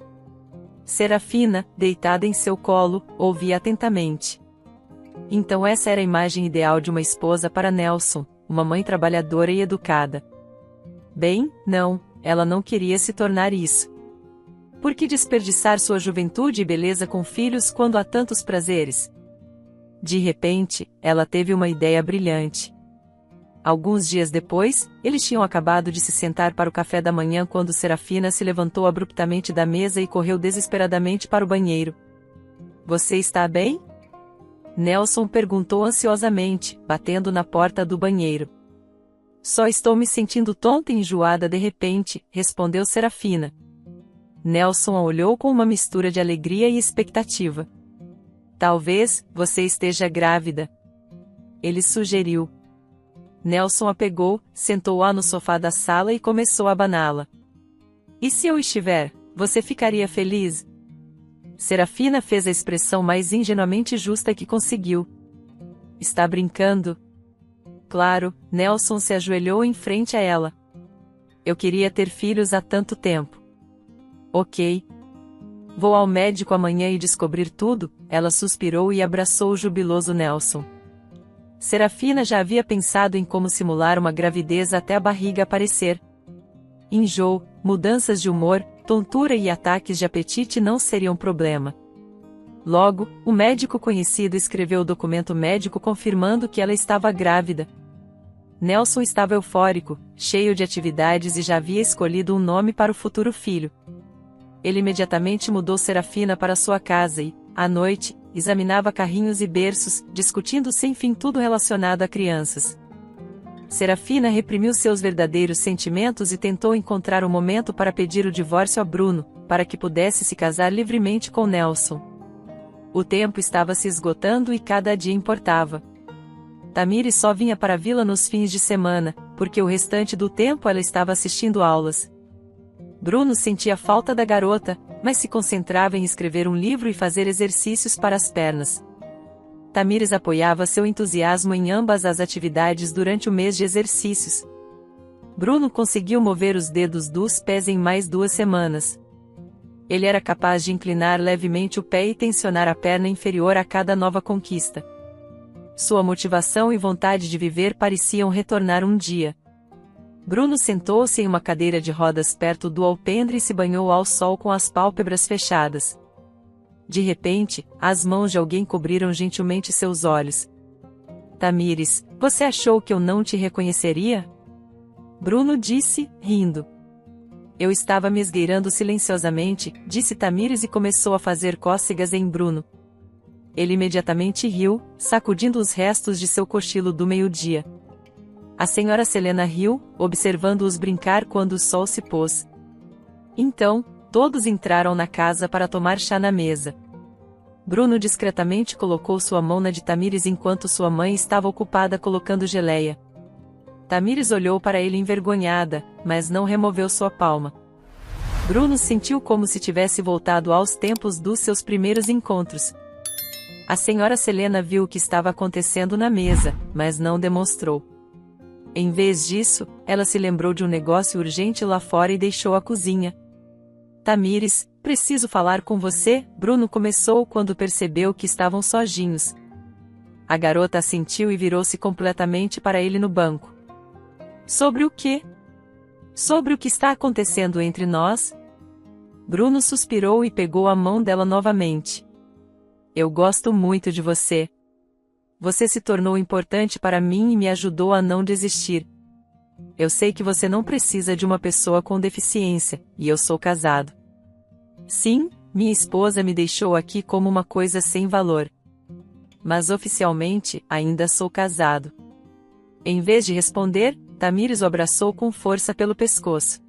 Serafina, deitada em seu colo, ouvia atentamente. Então essa era a imagem ideal de uma esposa para Nelson, uma mãe trabalhadora e educada. Bem, não, ela não queria se tornar isso. Por que desperdiçar sua juventude e beleza com filhos quando há tantos prazeres? De repente, ela teve uma ideia brilhante. Alguns dias depois, eles tinham acabado de se sentar para o café da manhã quando Serafina se levantou abruptamente da mesa e correu desesperadamente para o banheiro. Você está bem? Nelson perguntou ansiosamente, batendo na porta do banheiro. Só estou me sentindo tonta e enjoada de repente, respondeu Serafina. Nelson a olhou com uma mistura de alegria e expectativa. Talvez você esteja grávida. Ele sugeriu. Nelson a pegou, sentou-a no sofá da sala e começou a abaná-la. E se eu estiver, você ficaria feliz? Serafina fez a expressão mais ingenuamente justa que conseguiu. Está brincando? Claro, Nelson se ajoelhou em frente a ela. Eu queria ter filhos há tanto tempo. Ok. Vou ao médico amanhã e descobrir tudo, ela suspirou e abraçou o jubiloso Nelson. Serafina já havia pensado em como simular uma gravidez até a barriga aparecer. Enjoo, mudanças de humor, tontura e ataques de apetite não seriam problema. Logo, o médico conhecido escreveu o documento médico confirmando que ela estava grávida. Nelson estava eufórico, cheio de atividades e já havia escolhido um nome para o futuro filho. Ele imediatamente mudou Serafina para sua casa e, à noite, examinava carrinhos e berços, discutindo sem fim tudo relacionado a crianças. Serafina reprimiu seus verdadeiros sentimentos e tentou encontrar um momento para pedir o divórcio a Bruno, para que pudesse se casar livremente com Nelson. O tempo estava se esgotando e cada dia importava. Tamires só vinha para a vila nos fins de semana, porque o restante do tempo ela estava assistindo aulas. Bruno sentia falta da garota, mas se concentrava em escrever um livro e fazer exercícios para as pernas. Tamires apoiava seu entusiasmo em ambas as atividades durante o mês de exercícios. Bruno conseguiu mover os dedos dos pés em mais 2 semanas. Ele era capaz de inclinar levemente o pé e tensionar a perna inferior a cada nova conquista. Sua motivação e vontade de viver pareciam retornar um dia. Bruno sentou-se em uma cadeira de rodas perto do alpendre e se banhou ao sol com as pálpebras fechadas. De repente, as mãos de alguém cobriram gentilmente seus olhos. Tamires, você achou que eu não te reconheceria? Bruno disse, rindo. Eu estava me esgueirando silenciosamente, disse Tamires e começou a fazer cócegas em Bruno. Ele imediatamente riu, sacudindo os restos de seu cochilo do meio-dia. A senhora Selena riu, observando-os brincar quando o sol se pôs. Então, todos entraram na casa para tomar chá na mesa. Bruno discretamente colocou sua mão na de Tamires enquanto sua mãe estava ocupada colocando geleia. Tamires olhou para ele envergonhada, mas não removeu sua palma. Bruno sentiu como se tivesse voltado aos tempos dos seus primeiros encontros. A senhora Selena viu o que estava acontecendo na mesa, mas não demonstrou. Em vez disso, ela se lembrou de um negócio urgente lá fora e deixou a cozinha. Tamires, preciso falar com você, Bruno começou quando percebeu que estavam sozinhos. A garota assentiu e virou-se completamente para ele no banco. Sobre o quê? Sobre o que está acontecendo entre nós? Bruno suspirou e pegou a mão dela novamente. Eu gosto muito de você. Você se tornou importante para mim e me ajudou a não desistir. Eu sei que você não precisa de uma pessoa com deficiência, e eu sou casado. Sim, minha esposa me deixou aqui como uma coisa sem valor. Mas oficialmente, ainda sou casado. Em vez de responder, Tamires o abraçou com força pelo pescoço.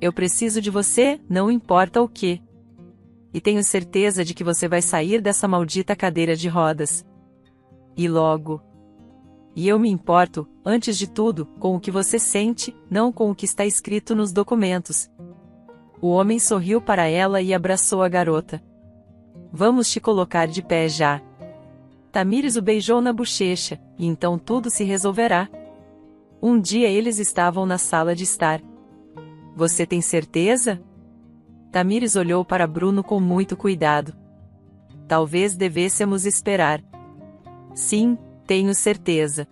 Eu preciso de você, não importa o que. E tenho certeza de que você vai sair dessa maldita cadeira de rodas. E logo. E eu me importo, antes de tudo, com o que você sente, não com o que está escrito nos documentos. O homem sorriu para ela e abraçou a garota. Vamos te colocar de pé já. Tamires o beijou na bochecha, e então tudo se resolverá. Um dia eles estavam na sala de estar. Você tem certeza? Tamires olhou para Bruno com muito cuidado. Talvez devêssemos esperar. Sim, tenho certeza.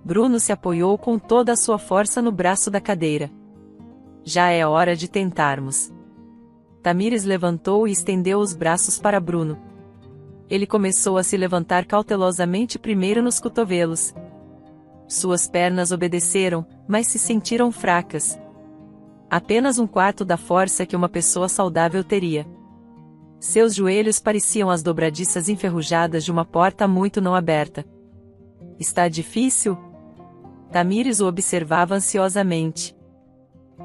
Bruno se apoiou com toda a sua força no braço da cadeira. Já é hora de tentarmos. Tamires levantou e estendeu os braços para Bruno. Ele começou a se levantar cautelosamente primeiro nos cotovelos. Suas pernas obedeceram, mas se sentiram fracas. Apenas um quarto da força que uma pessoa saudável teria. Seus joelhos pareciam as dobradiças enferrujadas de uma porta muito não aberta. Está difícil? Tamires o observava ansiosamente.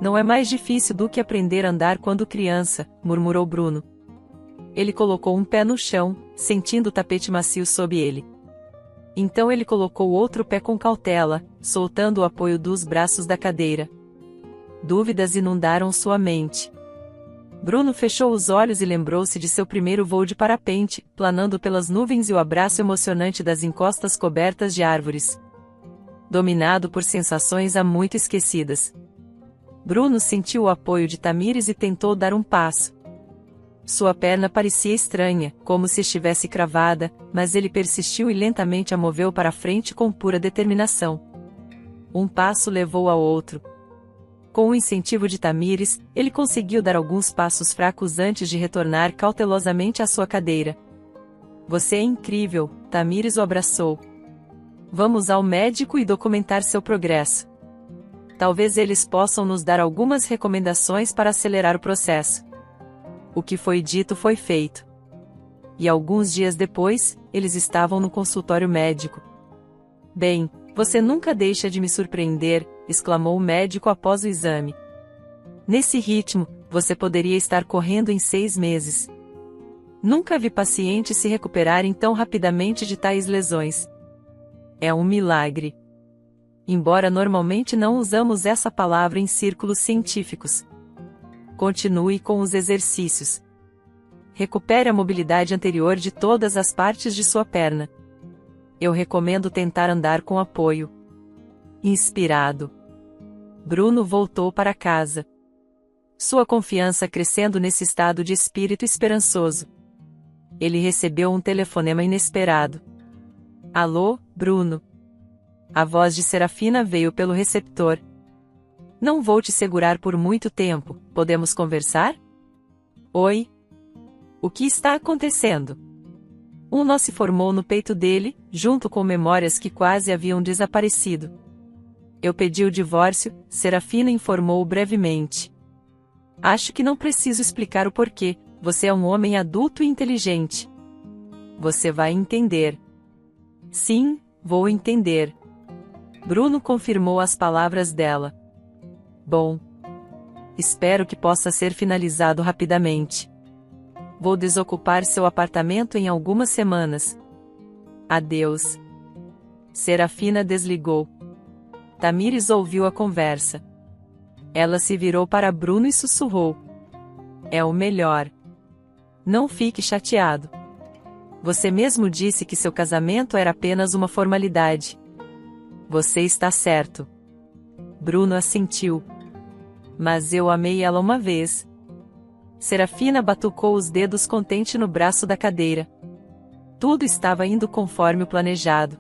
Não é mais difícil do que aprender a andar quando criança, murmurou Bruno. Ele colocou um pé no chão, sentindo o tapete macio sob ele. Então ele colocou outro pé com cautela, soltando o apoio dos braços da cadeira. Dúvidas inundaram sua mente. Bruno fechou os olhos e lembrou-se de seu primeiro voo de parapente, planando pelas nuvens e o abraço emocionante das encostas cobertas de árvores. Dominado por sensações há muito esquecidas. Bruno sentiu o apoio de Tamires e tentou dar um passo. Sua perna parecia estranha, como se estivesse cravada, mas ele persistiu e lentamente a moveu para frente com pura determinação. Um passo levou ao outro. Com o incentivo de Tamires, ele conseguiu dar alguns passos fracos antes de retornar cautelosamente à sua cadeira. Você é incrível, Tamires o abraçou. Vamos ao médico e documentar seu progresso. Talvez eles possam nos dar algumas recomendações para acelerar o processo. O que foi dito foi feito. E alguns dias depois, eles estavam no consultório médico. Bem, você nunca deixa de me surpreender, exclamou o médico após o exame. Nesse ritmo, você poderia estar correndo em 6 meses. Nunca vi pacientes se recuperarem tão rapidamente de tais lesões. É um milagre. Embora normalmente não usamos essa palavra em círculos científicos. Continue com os exercícios. Recupere a mobilidade anterior de todas as partes de sua perna. Eu recomendo tentar andar com apoio. Inspirado. Bruno voltou para casa. Sua confiança crescendo nesse estado de espírito esperançoso. Ele recebeu um telefonema inesperado. Alô, Bruno. A voz de Serafina veio pelo receptor. Não vou te segurar por muito tempo, podemos conversar? Oi? O que está acontecendo? Um nó se formou no peito dele, junto com memórias que quase haviam desaparecido. Eu pedi o divórcio, Serafina informou brevemente. Acho que não preciso explicar o porquê, você é um homem adulto e inteligente. Você vai entender. Sim, vou entender. Bruno confirmou as palavras dela. Bom. Espero que possa ser finalizado rapidamente. Vou desocupar seu apartamento em algumas semanas. Adeus. Serafina desligou. Tamires ouviu a conversa. Ela se virou para Bruno e sussurrou. É o melhor. Não fique chateado. Você mesmo disse que seu casamento era apenas uma formalidade. Você está certo. Bruno assentiu. Mas eu amei ela uma vez. Serafina batucou os dedos contente no braço da cadeira. Tudo estava indo conforme o planejado.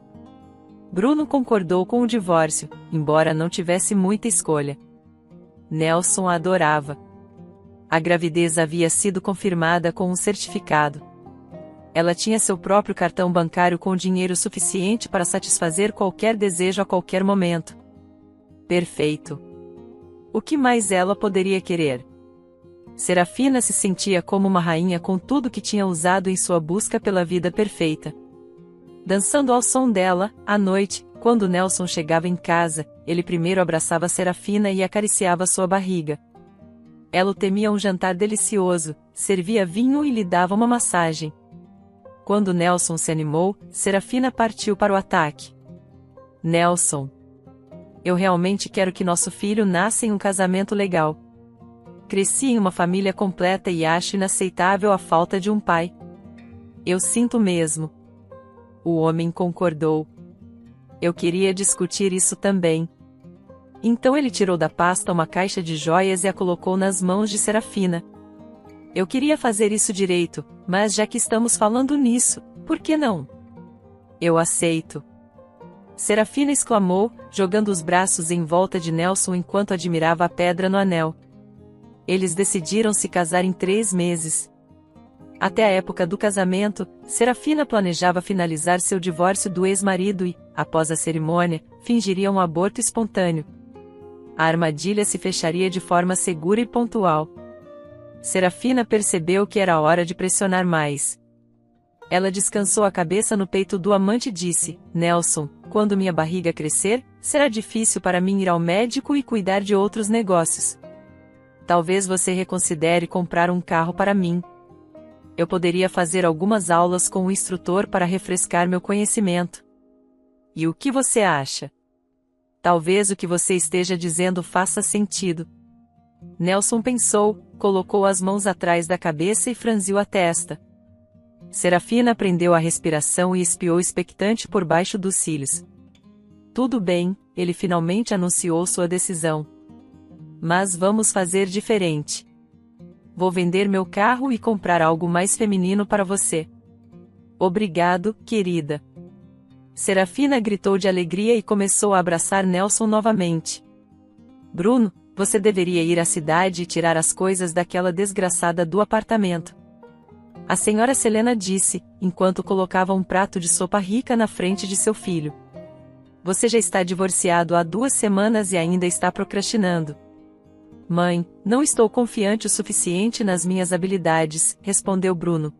Bruno concordou com o divórcio, embora não tivesse muita escolha. Nelson a adorava. A gravidez havia sido confirmada com um certificado. Ela tinha seu próprio cartão bancário com dinheiro suficiente para satisfazer qualquer desejo a qualquer momento. Perfeito. O que mais ela poderia querer? Serafina se sentia como uma rainha com tudo que tinha usado em sua busca pela vida perfeita. Dançando ao som dela, à noite, quando Nelson chegava em casa, ele primeiro abraçava Serafina e acariciava sua barriga. Ela o temia um jantar delicioso, servia vinho e lhe dava uma massagem. Quando Nelson se animou, Serafina partiu para o ataque. Nelson. Eu realmente quero que nosso filho nasça em um casamento legal. Cresci em uma família completa e acho inaceitável a falta de um pai. Eu sinto mesmo. O homem concordou. Eu queria discutir isso também. Então ele tirou da pasta uma caixa de joias e a colocou nas mãos de Serafina. Eu queria fazer isso direito, mas já que estamos falando nisso, por que não? Eu aceito. Serafina exclamou, jogando os braços em volta de Nelson enquanto admirava a pedra no anel. Eles decidiram se casar em 3 meses. Até a época do casamento, Serafina planejava finalizar seu divórcio do ex-marido e, após a cerimônia, fingiria um aborto espontâneo. A armadilha se fecharia de forma segura e pontual. Serafina percebeu que era hora de pressionar mais. Ela descansou a cabeça no peito do amante e disse, Nelson, quando minha barriga crescer, será difícil para mim ir ao médico e cuidar de outros negócios. Talvez você reconsidere comprar um carro para mim. Eu poderia fazer algumas aulas com o instrutor para refrescar meu conhecimento. E o que você acha? Talvez o que você esteja dizendo faça sentido. Nelson pensou, colocou as mãos atrás da cabeça e franziu a testa. Serafina prendeu a respiração e espiou expectante por baixo dos cílios. Tudo bem, ele finalmente anunciou sua decisão. Mas vamos fazer diferente. Vou vender meu carro e comprar algo mais feminino para você. Obrigado, querida. Serafina gritou de alegria e começou a abraçar Nelson novamente. Bruno, você deveria ir à cidade e tirar as coisas daquela desgraçada do apartamento. A senhora Selena disse, enquanto colocava um prato de sopa rica na frente de seu filho. Você já está divorciado há 2 semanas e ainda está procrastinando. Mãe, não estou confiante o suficiente nas minhas habilidades, respondeu Bruno.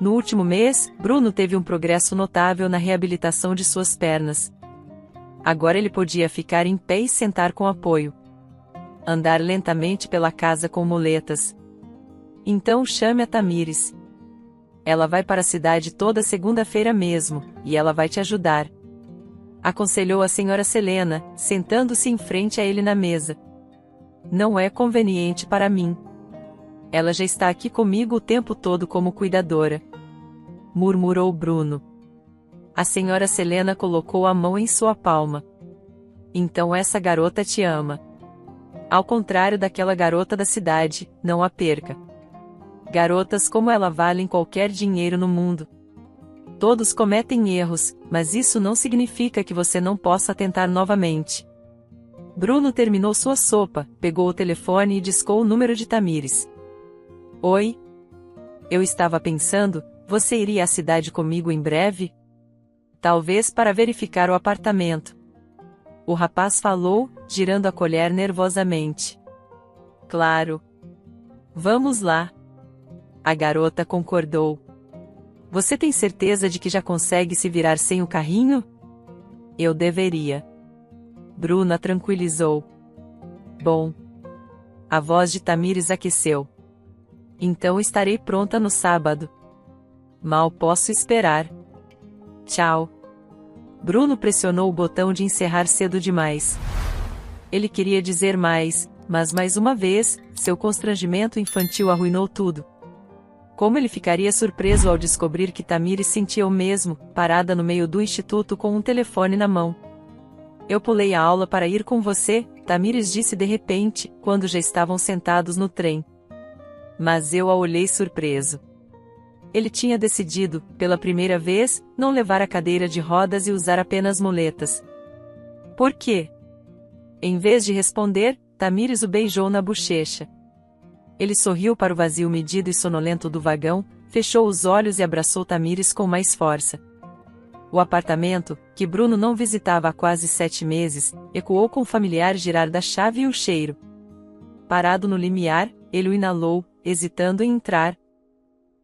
No último mês, Bruno teve um progresso notável na reabilitação de suas pernas. Agora ele podia ficar em pé e sentar com apoio. Andar lentamente pela casa com muletas. Então chame a Tamires. Ela vai para a cidade toda segunda-feira mesmo, e ela vai te ajudar. Aconselhou a senhora Selena, sentando-se em frente a ele na mesa. Não é conveniente para mim. Ela já está aqui comigo o tempo todo como cuidadora. Murmurou Bruno. A senhora Selena colocou a mão em sua palma. Então essa garota te ama. Ao contrário daquela garota da cidade, não a perca. Garotas como ela valem qualquer dinheiro no mundo. Todos cometem erros, mas isso não significa que você não possa tentar novamente. Bruno terminou sua sopa, pegou o telefone e discou o número de Tamires. Oi? Eu estava pensando, você iria à cidade comigo em breve? Talvez para verificar o apartamento. O rapaz falou, girando a colher nervosamente. Claro. Vamos lá. A garota concordou. Você tem certeza de que já consegue se virar sem o carrinho? Eu deveria. Bruno a tranquilizou. Bom. A voz de Tamires aqueceu. Então estarei pronta no sábado. Mal posso esperar. Tchau. Bruno pressionou o botão de encerrar cedo demais. Ele queria dizer mais, mas mais uma vez, seu constrangimento infantil arruinou tudo. Como ele ficaria surpreso ao descobrir que Tamires sentia o mesmo, parada no meio do instituto com um telefone na mão. Eu pulei a aula para ir com você, Tamires disse de repente, quando já estavam sentados no trem. Mas eu a olhei surpreso. Ele tinha decidido, pela primeira vez, não levar a cadeira de rodas e usar apenas muletas. Por quê? Em vez de responder, Tamires o beijou na bochecha. Ele sorriu para o vazio medido e sonolento do vagão, fechou os olhos e abraçou Tamires com mais força. O apartamento, que Bruno não visitava há quase 7 meses, ecoou com o familiar girar da chave e o cheiro. Parado no limiar, ele o inalou, hesitando em entrar.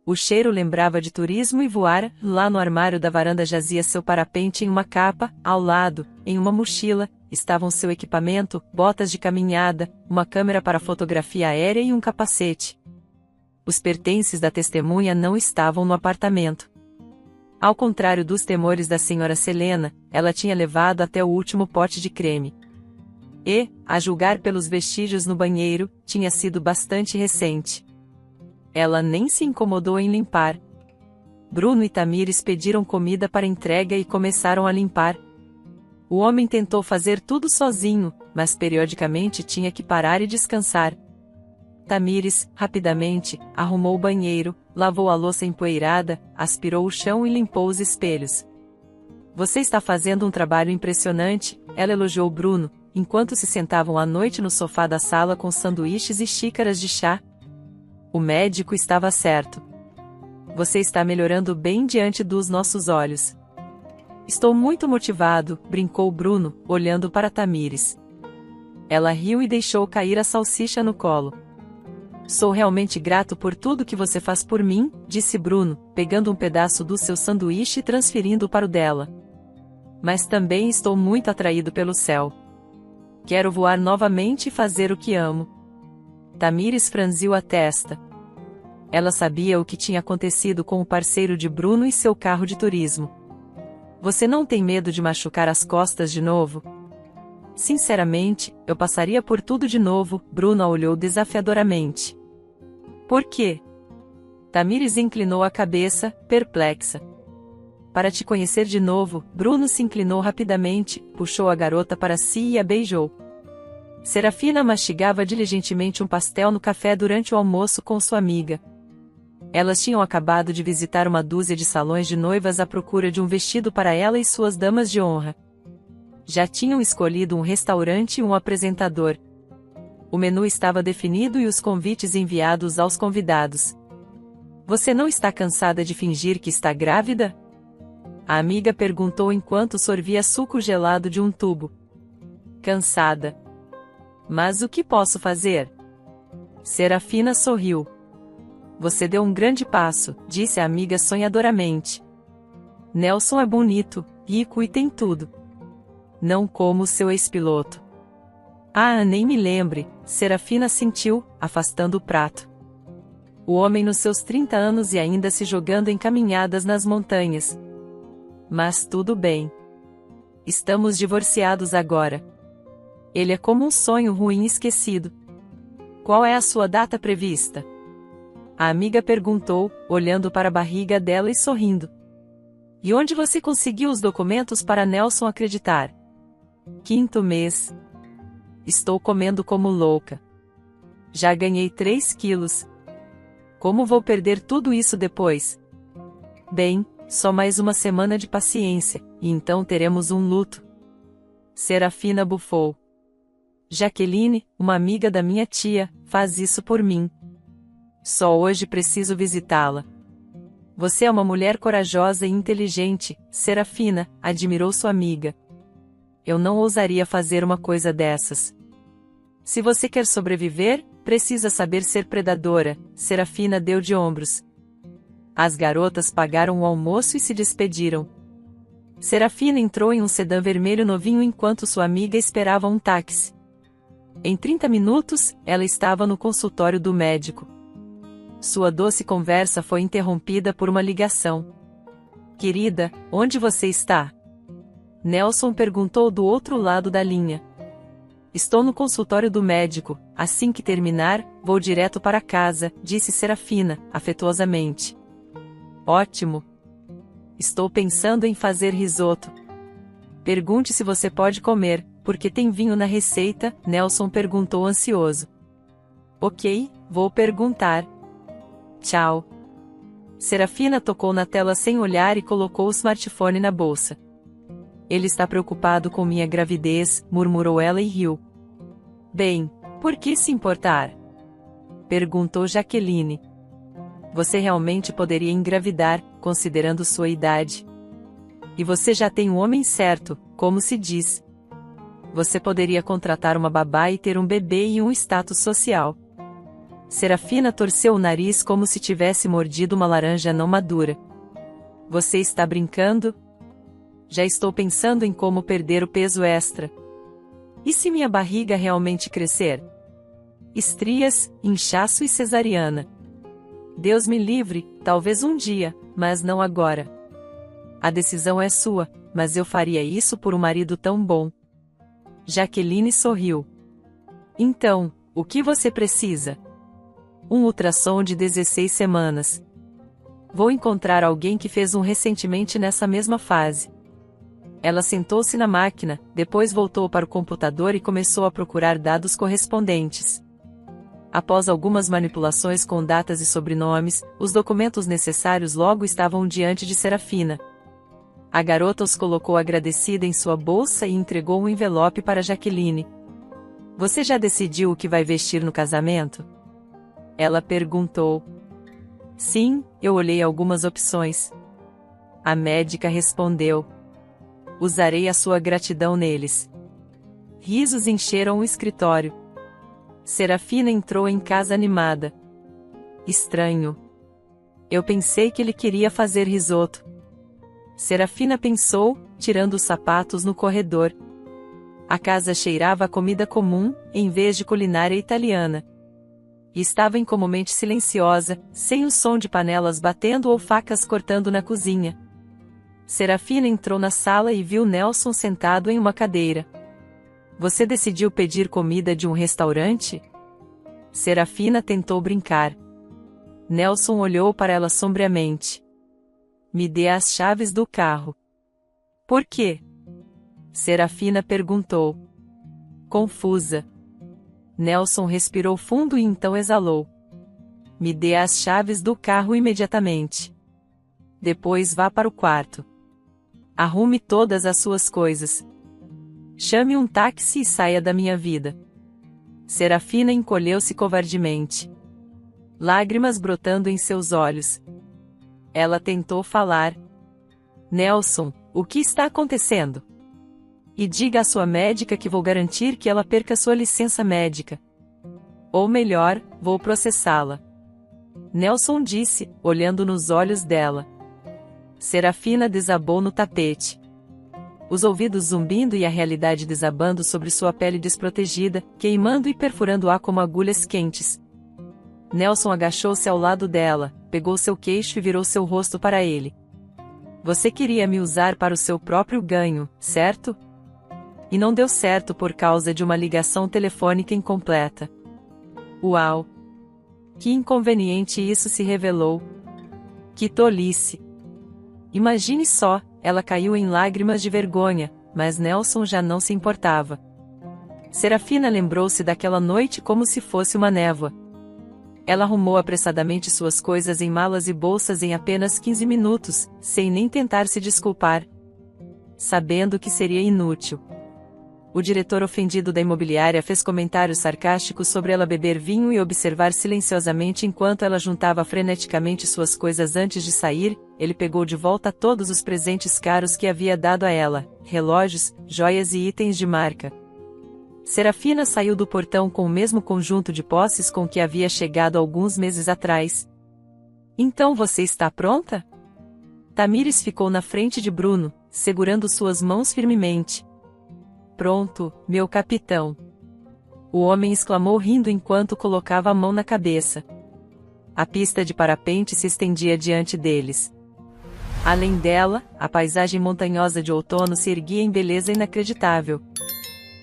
O cheiro lembrava de turismo e voar. Lá no armário da varanda jazia seu parapente em uma capa, ao lado, em uma mochila, estavam seu equipamento, botas de caminhada, uma câmera para fotografia aérea e um capacete. Os pertences da testemunha não estavam no apartamento. Ao contrário dos temores da senhora Selena, ela tinha levado até o último pote de creme. E, a julgar pelos vestígios no banheiro, tinha sido bastante recente. Ela nem se incomodou em limpar. Bruno e Tamires pediram comida para entrega e começaram a limpar. O homem tentou fazer tudo sozinho, mas periodicamente tinha que parar e descansar. Tamires, rapidamente, arrumou o banheiro, lavou a louça empoeirada, aspirou o chão e limpou os espelhos. Você está fazendo um trabalho impressionante, ela elogiou Bruno, enquanto se sentavam à noite no sofá da sala com sanduíches e xícaras de chá. O médico estava certo. Você está melhorando bem diante dos nossos olhos. Estou muito motivado, brincou Bruno, olhando para Tamires. Ela riu e deixou cair a salsicha no colo. Sou realmente grato por tudo que você faz por mim, disse Bruno, pegando um pedaço do seu sanduíche e transferindo-o para o dela. Mas também estou muito atraído pelo céu. Quero voar novamente e fazer o que amo. Tamires franziu a testa. Ela sabia o que tinha acontecido com o parceiro de Bruno e seu carro de turismo. Você não tem medo de machucar as costas de novo? Sinceramente, eu passaria por tudo de novo, Bruno a olhou desafiadoramente. Por quê? Tamires inclinou a cabeça, perplexa. Para te conhecer de novo, Bruno se inclinou rapidamente, puxou a garota para si e a beijou. Serafina mastigava diligentemente um pastel no café durante o almoço com sua amiga. Elas tinham acabado de visitar uma dúzia de salões de noivas à procura de um vestido para ela e suas damas de honra. Já tinham escolhido um restaurante e um apresentador. O menu estava definido e os convites enviados aos convidados. Você não está cansada de fingir que está grávida? A amiga perguntou enquanto sorvia suco gelado de um tubo. Cansada. Mas o que posso fazer? Serafina sorriu. Você deu um grande passo, disse a amiga sonhadoramente. Nelson é bonito, rico e tem tudo. Não como seu ex-piloto. Ah, nem me lembre, Serafina sentiu, afastando o prato. O homem nos seus 30 anos e ainda se jogando em caminhadas nas montanhas. Mas tudo bem. Estamos divorciados agora. Ele é como um sonho ruim esquecido. Qual é a sua data prevista? A amiga perguntou, olhando para a barriga dela e sorrindo. E onde você conseguiu os documentos para Nelson acreditar? 5º mês. Estou comendo como louca. Já ganhei 3 quilos. Como vou perder tudo isso depois? Bem, só mais uma semana de paciência, e então teremos um luto. Serafina bufou. Jaqueline, uma amiga da minha tia, faz isso por mim. Só hoje preciso visitá-la. Você é uma mulher corajosa e inteligente, Serafina, admirou sua amiga. Eu não ousaria fazer uma coisa dessas. Se você quer sobreviver, precisa saber ser predadora, Serafina deu de ombros. As garotas pagaram o almoço e se despediram. Serafina entrou em um sedã vermelho novinho enquanto sua amiga esperava um táxi. Em 30 minutos, ela estava no consultório do médico. Sua doce conversa foi interrompida por uma ligação. Querida, onde você está? Nelson perguntou do outro lado da linha. Estou no consultório do médico, assim que terminar, vou direto para casa, disse Serafina, afetuosamente. Ótimo. Estou pensando em fazer risoto. Pergunte se você pode comer, porque tem vinho na receita, Nelson perguntou ansioso. Ok, vou perguntar. Tchau. Serafina tocou na tela sem olhar e colocou o smartphone na bolsa. Ele está preocupado com minha gravidez, murmurou ela e riu. Bem, por que se importar? Perguntou Jaqueline. Você realmente poderia engravidar, considerando sua idade. E você já tem um homem certo, como se diz. Você poderia contratar uma babá e ter um bebê e um status social. Serafina torceu o nariz como se tivesse mordido uma laranja não madura. Você está brincando? Já estou pensando em como perder o peso extra. E se minha barriga realmente crescer? Estrias, inchaço e cesariana. Deus me livre, talvez um dia, mas não agora. A decisão é sua, mas eu faria isso por um marido tão bom. Jaqueline sorriu. Então, o que você precisa? Um ultrassom de 16 semanas. Vou encontrar alguém que fez um recentemente nessa mesma fase. Ela sentou-se na máquina, depois voltou para o computador e começou a procurar dados correspondentes. Após algumas manipulações com datas e sobrenomes, os documentos necessários logo estavam diante de Serafina. A garota os colocou agradecida em sua bolsa e entregou um envelope para Jaqueline. Você já decidiu o que vai vestir no casamento? Ela perguntou. Sim, eu olhei algumas opções. A médica respondeu. Usarei a sua gratidão neles. Risos encheram o escritório. Serafina entrou em casa animada. Estranho. Eu pensei que ele queria fazer risoto. Serafina pensou, tirando os sapatos no corredor. A casa cheirava a comida comum, em vez de culinária italiana. E estava incomumente silenciosa, sem o som de panelas batendo ou facas cortando na cozinha. Serafina entrou na sala e viu Nelson sentado em uma cadeira. Você decidiu pedir comida de um restaurante? Serafina tentou brincar. Nelson olhou para ela sombriamente. Me dê as chaves do carro. Por quê? Serafina perguntou. Confusa. Nelson respirou fundo e então exalou. Me dê as chaves do carro imediatamente. Depois vá para o quarto. Arrume todas as suas coisas. Chame um táxi e saia da minha vida. Serafina encolheu-se covardemente. Lágrimas brotando em seus olhos. Ela tentou falar. Nelson, o que está acontecendo? E diga à sua médica que vou garantir que ela perca sua licença médica. Ou melhor, vou processá-la. Nelson disse, olhando nos olhos dela. Serafina desabou no tapete. Os ouvidos zumbindo e a realidade desabando sobre sua pele desprotegida, queimando e perfurando a como agulhas quentes. Nelson agachou-se ao lado dela, pegou seu queixo e virou seu rosto para ele. Você queria me usar para o seu próprio ganho, certo? E não deu certo por causa de uma ligação telefônica incompleta. Uau! Que inconveniente isso se revelou! Que tolice! Imagine só, ela caiu em lágrimas de vergonha, mas Nelson já não se importava. Serafina lembrou-se daquela noite como se fosse uma névoa. Ela arrumou apressadamente suas coisas em malas e bolsas em apenas 15 minutos, sem nem tentar se desculpar. Sabendo que seria inútil. O diretor ofendido da imobiliária fez comentários sarcásticos sobre ela beber vinho e observar silenciosamente enquanto ela juntava freneticamente suas coisas antes de sair. Ele pegou de volta todos os presentes caros que havia dado a ela, relógios, joias e itens de marca. Serafina saiu do portão com o mesmo conjunto de posses com que havia chegado alguns meses atrás. Então você está pronta? Tamires ficou na frente de Bruno, segurando suas mãos firmemente. Pronto, meu capitão. O homem exclamou rindo enquanto colocava a mão na cabeça. A pista de parapente se estendia diante deles. Além dela, a paisagem montanhosa de outono se erguia em beleza inacreditável.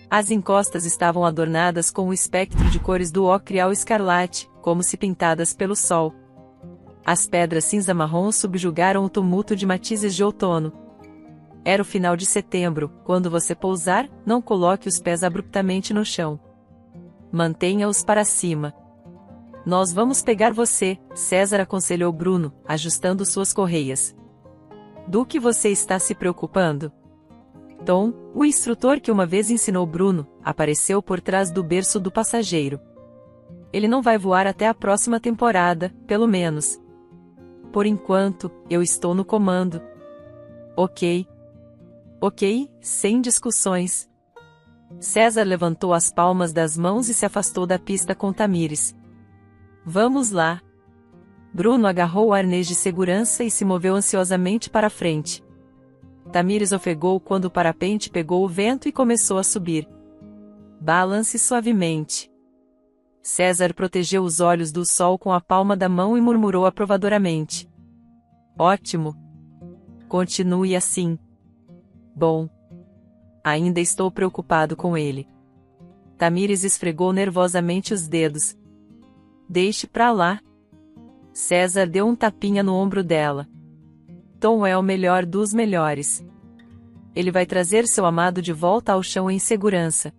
As encostas estavam adornadas com o espectro de cores do ocre ao escarlate, como se pintadas pelo sol. As pedras cinza-marrom subjugaram o tumulto de matizes de outono. Era o final de setembro. Quando você pousar, não coloque os pés abruptamente no chão. Mantenha-os para cima. Nós vamos pegar você, César aconselhou Bruno, ajustando suas correias. Do que você está se preocupando? Tom, o instrutor que uma vez ensinou Bruno, apareceu por trás do berço do passageiro. Ele não vai voar até a próxima temporada, pelo menos. Por enquanto, eu estou no comando. Ok. Ok, sem discussões. César levantou as palmas das mãos e se afastou da pista com Tamires. Vamos lá. Bruno agarrou o arnês de segurança e se moveu ansiosamente para a frente. Tamires ofegou quando o parapente pegou o vento e começou a subir. Balance suavemente. César protegeu os olhos do sol com a palma da mão e murmurou aprovadoramente. Ótimo. Continue assim. Bom. Ainda estou preocupado com ele. Tamires esfregou nervosamente os dedos. Deixe pra lá. César deu um tapinha no ombro dela. Tom é o melhor dos melhores. Ele vai trazer seu amado de volta ao chão em segurança.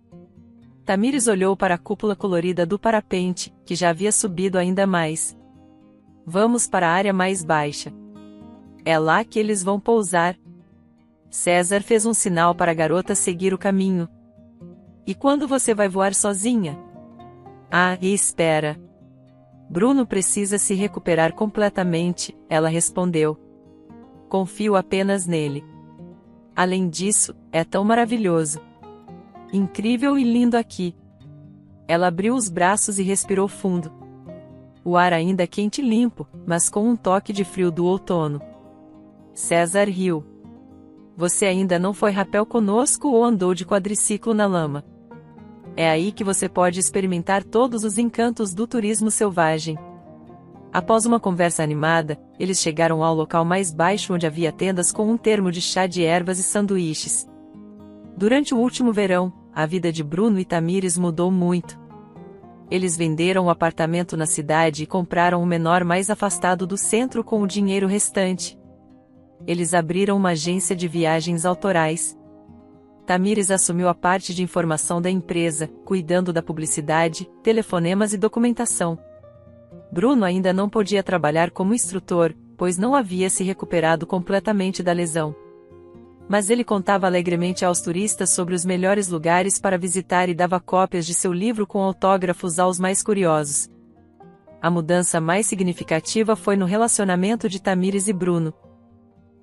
Tamires olhou para a cúpula colorida do parapente, que já havia subido ainda mais. Vamos para a área mais baixa. É lá que eles vão pousar. César fez um sinal para a garota seguir o caminho. E quando você vai voar sozinha? Ah, e espera. Bruno precisa se recuperar completamente, ela respondeu. Confio apenas nele. Além disso, é tão maravilhoso. Incrível e lindo aqui. Ela abriu os braços e respirou fundo. O ar ainda quente e limpo, mas com um toque de frio do outono. César riu. Você ainda não foi rapel conosco ou andou de quadriciclo na lama? É aí que você pode experimentar todos os encantos do turismo selvagem. Após uma conversa animada, eles chegaram ao local mais baixo onde havia tendas com um termo de chá de ervas e sanduíches. Durante o último verão, a vida de Bruno e Tamires mudou muito. Eles venderam o apartamento na cidade e compraram o menor mais afastado do centro com o dinheiro restante. Eles abriram uma agência de viagens autorais. Tamires assumiu a parte de informação da empresa, cuidando da publicidade, telefonemas e documentação. Bruno ainda não podia trabalhar como instrutor, pois não havia se recuperado completamente da lesão. Mas ele contava alegremente aos turistas sobre os melhores lugares para visitar e dava cópias de seu livro com autógrafos aos mais curiosos. A mudança mais significativa foi no relacionamento de Tamires e Bruno.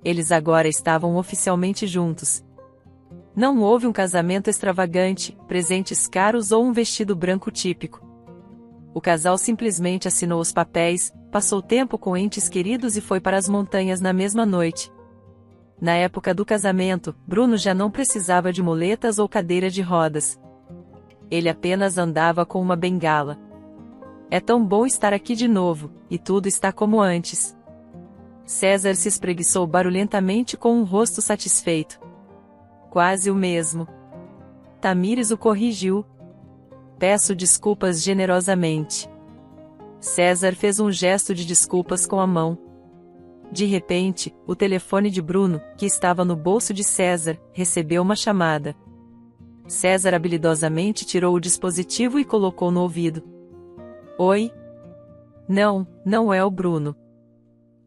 Eles agora estavam oficialmente juntos. Não houve um casamento extravagante, presentes caros ou um vestido branco típico. O casal simplesmente assinou os papéis, passou tempo com entes queridos e foi para as montanhas na mesma noite. Na época do casamento, Bruno já não precisava de muletas ou cadeira de rodas. Ele apenas andava com uma bengala. É tão bom estar aqui de novo, e tudo está como antes. César se espreguiçou barulhentamente com um rosto satisfeito. Quase o mesmo. Tamires o corrigiu. Peço desculpas generosamente. César fez um gesto de desculpas com a mão. De repente, o telefone de Bruno, que estava no bolso de César, recebeu uma chamada. César habilidosamente tirou o dispositivo e colocou no ouvido. Oi? Não, não é o Bruno.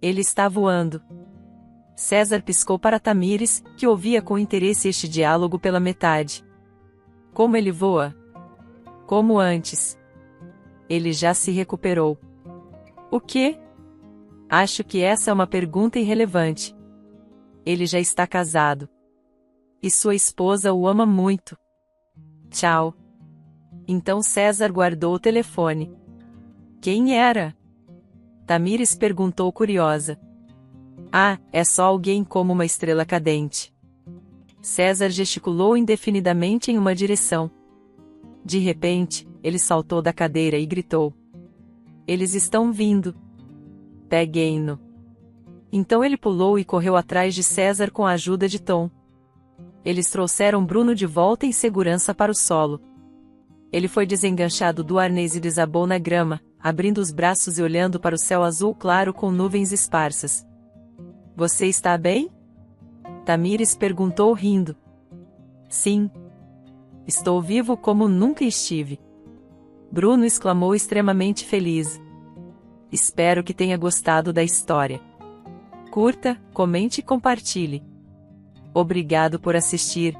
Ele está voando. César piscou para Tamires, que ouvia com interesse este diálogo pela metade. Como ele voa? Como antes. Ele já se recuperou. O quê? Acho que essa é uma pergunta irrelevante. Ele já está casado. E sua esposa o ama muito. Tchau. Então César guardou o telefone. Quem era? Tamires perguntou curiosa. Ah, é só alguém como uma estrela cadente. César gesticulou indefinidamente em uma direção. De repente, ele saltou da cadeira e gritou: "Eles estão vindo! Peguem-no!" Então ele pulou e correu atrás de César com a ajuda de Tom. Eles trouxeram Bruno de volta em segurança para o solo. Ele foi desenganchado do arnês e desabou na grama, abrindo os braços e olhando para o céu azul claro com nuvens esparsas. "Você está bem?" Tamires perguntou rindo. "Sim. Estou vivo como nunca estive." Bruno exclamou extremamente feliz. "Espero que tenha gostado da história. Curta, comente e compartilhe. Obrigado por assistir."